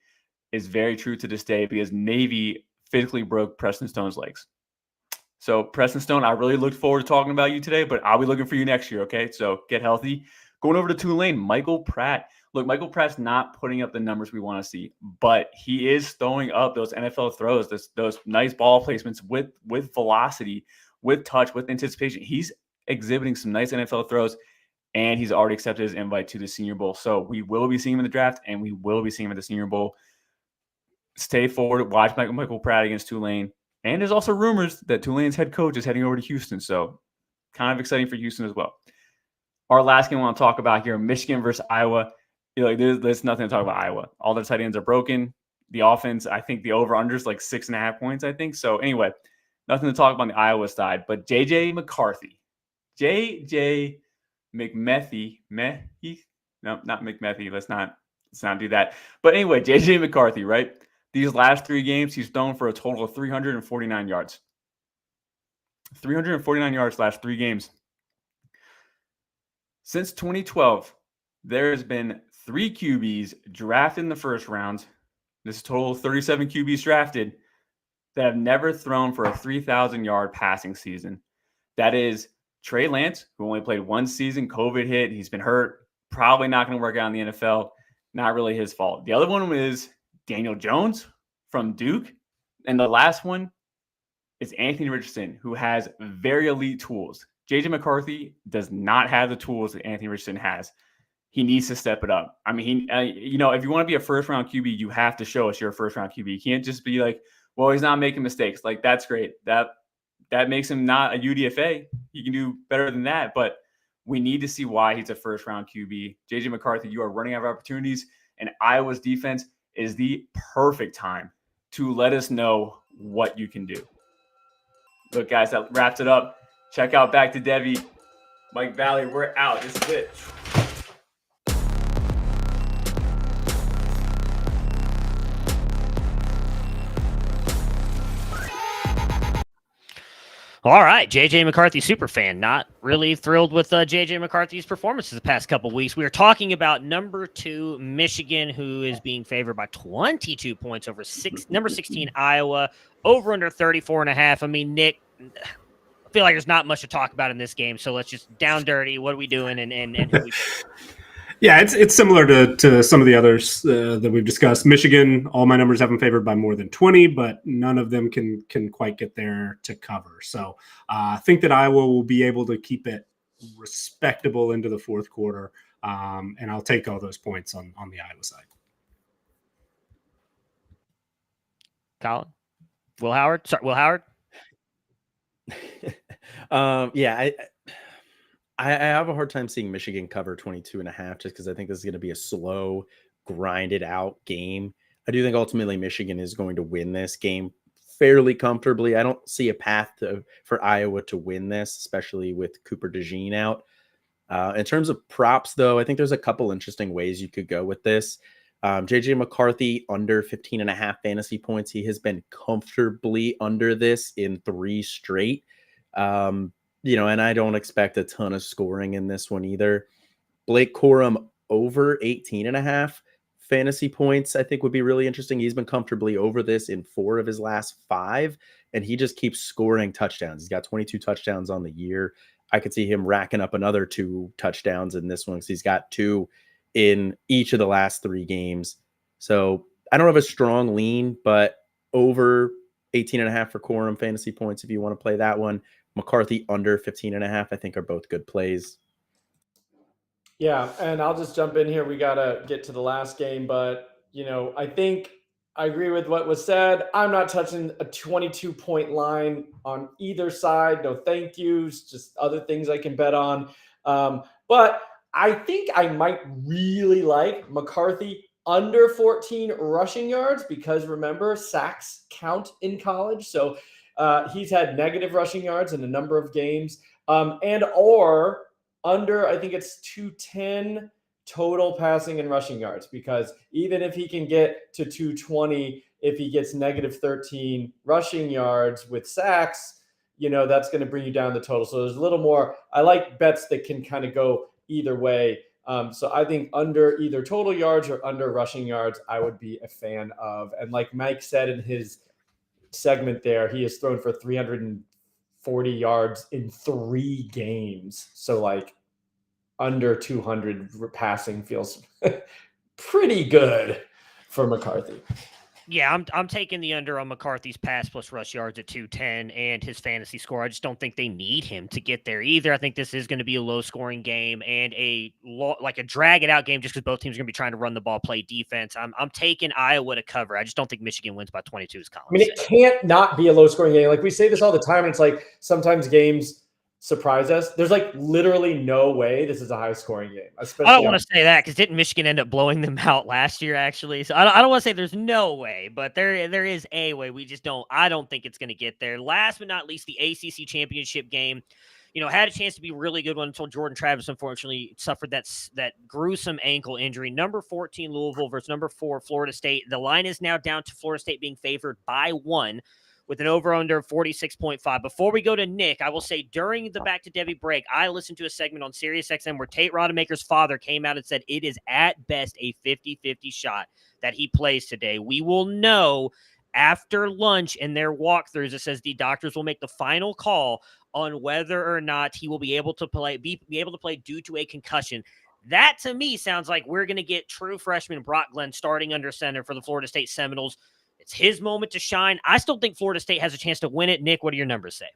is very true to this day because Navy physically broke Preston Stone's legs. So Preston Stone, I really looked forward to talking about you today, but I'll be looking for you next year, okay? So get healthy. Going over to Tulane, Michael Pratt. Look, Michael Pratt's not putting up the numbers we want to see, but he is throwing up those NFL throws, those nice ball placements with velocity, with touch, with anticipation. He's exhibiting some nice NFL throws, and he's already accepted his invite to the Senior Bowl. So we will be seeing him in the draft, and we will be seeing him at the Senior Bowl. Stay forward. Watch Michael Pratt against Tulane. And there's also rumors that Tulane's head coach is heading over to Houston. So kind of exciting for Houston as well. Our last game I want to talk about here, Michigan versus Iowa. There's nothing to talk about Iowa. All their tight ends are broken. The offense, I think the over-under is like 6.5 points, I think. So anyway, nothing to talk about on the Iowa side. But J.J. McCarthy. J.J. McMethy. No, not McMethy. Let's not do that. But anyway, J.J. McCarthy, right? These last 3 games, he's thrown for a total of 349 yards. 349 yards last 3 games. Since 2012, there has been 3 QBs drafted in the first round. This is a total of 37 QBs drafted that have never thrown for a 3,000-yard passing season. That is Trey Lance, who only played 1 season. COVID hit. He's been hurt. Probably not going to work out in the NFL. Not really his fault. The other one is Daniel Jones from Duke. And the last one is Anthony Richardson, who has very elite tools. J.J. McCarthy does not have the tools that Anthony Richardson has. He needs to step it up. I mean, if you want to be a first-round QB, you have to show us you're a first-round QB. You can't just be like, well, he's not making mistakes. Like, that's great. That makes him not a UDFA. He can do better than that, but we need to see why he's a first-round QB. J.J. McCarthy, you are running out of opportunities, and Iowa's defense is the perfect time to let us know what you can do. Look, guys, that wraps it up. Check out Back to Debbie. Mike Valley, we're out. This is it. All right, J.J. McCarthy superfan. Not really thrilled with J.J. McCarthy's performances the past couple weeks. We are talking about number 2 Michigan, who is being favored by 22 points over number 16 Iowa, over under 34.5. I mean, Nick, I feel like there's not much to talk about in this game, so let's just down dirty. What are we doing? And who we Yeah, it's similar to some of the others that we've discussed. Michigan, all my numbers have them favored by more than 20, but none of them can quite get there to cover. So I think that Iowa will be able to keep it respectable into the fourth quarter, and I'll take all those points on the Iowa side. Colin? Will Howard? Sorry, Will Howard? Yeah, I have a hard time seeing Michigan cover 22.5 just because I think this is going to be a slow, grinded out game. I do think ultimately Michigan is going to win this game fairly comfortably. I don't see a path for Iowa to win this, especially with Cooper DeJean out. In terms of props, though, I think there's a couple interesting ways you could go with this. J.J. McCarthy under 15.5 fantasy points. He has been comfortably under this in 3 straight. And I don't expect a ton of scoring in this one either. Blake Corum over 18.5 fantasy points, I think would be really interesting. He's been comfortably over this in 4 of his last 5, and he just keeps scoring touchdowns. He's got 22 touchdowns on the year. I could see him racking up another 2 touchdowns in this one because he's got 2 in each of the last 3 games. So I don't have a strong lean, but over 18.5 for Corum fantasy points if you want to play that one. McCarthy under 15.5, I think are both good plays. Yeah, and I'll just jump in here. We got to get to the last game, but, I think I agree with what was said. I'm not touching a 22-point line on either side. No thank yous, just other things I can bet on. But I think I might really like McCarthy under 14 rushing yards because remember, sacks count in college. So he's had negative rushing yards in a number of games. Or under, I think it's 210 total passing and rushing yards, because even if he can get to 220, if he gets negative 13 rushing yards with sacks, that's going to bring you down the total. So there's a little more. I like bets that can kind of go either way. So I think under either total yards or under rushing yards, I would be a fan of. And like Mike said in his segment there, he has thrown for 340 yards in 3 games. So like under 200 passing feels pretty good for McCarthy. Yeah, I'm taking the under on McCarthy's pass plus rush yards at 210 and his fantasy score. I just don't think they need him to get there either. I think this is going to be a low-scoring game and a drag-it-out game just because both teams are going to be trying to run the ball, play defense. I'm taking Iowa to cover. I just don't think Michigan wins by 22, as Colin said. It can't not be a low-scoring game. Like we say this all the time, and it's like sometimes games surprise us. There's like literally no way this is a high-scoring game. I don't want to say that because didn't Michigan end up blowing them out last year, actually? So I don't want to say there's no way, but there is a way. We just don't. I don't think it's going to get there. Last but not least, the ACC championship game. Had a chance to be a really good one until Jordan Travis unfortunately suffered that gruesome ankle injury. Number 14 Louisville versus number 4 Florida State. The line is now down to Florida State being favored by 1. With an over-under of 46.5. Before we go to Nick, I will say during the Back to Debbie break, I listened to a segment on SiriusXM where Tate Rodemaker's father came out and said it is at best a 50-50 shot that he plays today. We will know after lunch in their walkthroughs. It says the doctors will make the final call on whether or not he will be able to play due to a concussion. That, to me, sounds like we're going to get true freshman Brock Glenn starting under center for the Florida State Seminoles. It's his moment to shine. I still think Florida State has a chance to win it. Nick, what do your numbers say?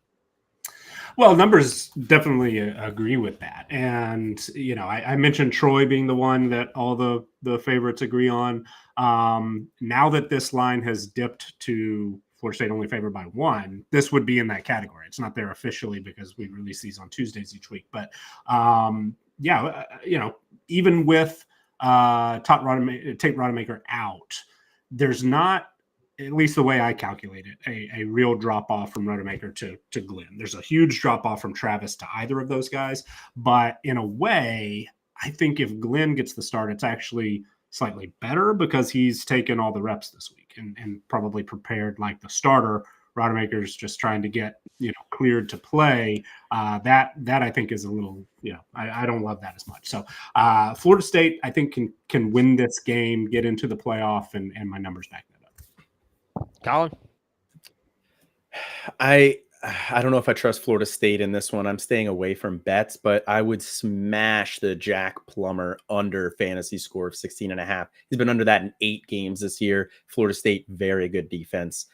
Well, numbers definitely agree with that. And, I mentioned Troy being the one that all the favorites agree on. Now that this line has dipped to Florida State only favored by 1, this would be in that category. It's not there officially because we release these on Tuesdays each week. But, even with Tate Rodemaker out, there's not, at least the way I calculate it, a real drop-off from Rodemaker to Glenn. There's a huge drop-off from Travis to either of those guys. But in a way, I think if Glenn gets the start, it's actually slightly better because he's taken all the reps this week and probably prepared like the starter. Rodemaker's just trying to get, cleared to play. That I think is a little, I don't love that as much. So Florida State, I think, can win this game, get into the playoff, and my numbers back that up. Colin? I don't know if I trust Florida State in this one. I'm staying away from bets, but I would smash the Jack Plummer under fantasy score of 16.5. He's been under that in 8 games this year. Florida State, very good defense.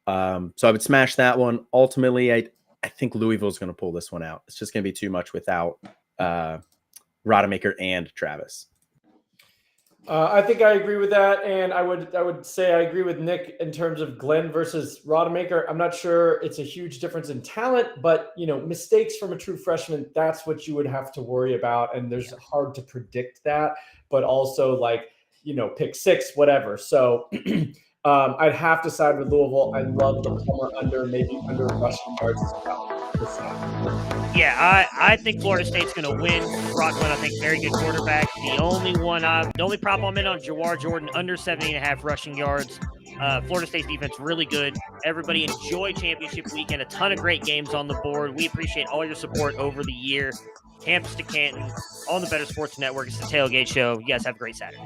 So I would smash that one. Ultimately, I think Louisville's going to pull this one out. It's just going to be too much without Rodemaker and Travis. I think I agree with that, and I would say I agree with Nick in terms of Glenn versus Rodemaker. I'm not sure it's a huge difference in talent, but mistakes from a true freshman, that's what you would have to worry about, and there's hard to predict that, but also pick 6, whatever. So I'd have to side with Louisville. I love the Plummer under, maybe under rushing yards as well. Yeah, I think Florida State's going to win. Brock Glenn, I think, very good quarterback. The only problem I'm in on Jawar Jordan, under 70.5 rushing yards. Florida State's defense, really good. Everybody enjoy championship weekend. A ton of great games on the board. We appreciate all your support over the year. Campus to Canton on the Better Sports Network. It's the Tailgate Show. You guys have a great Saturday.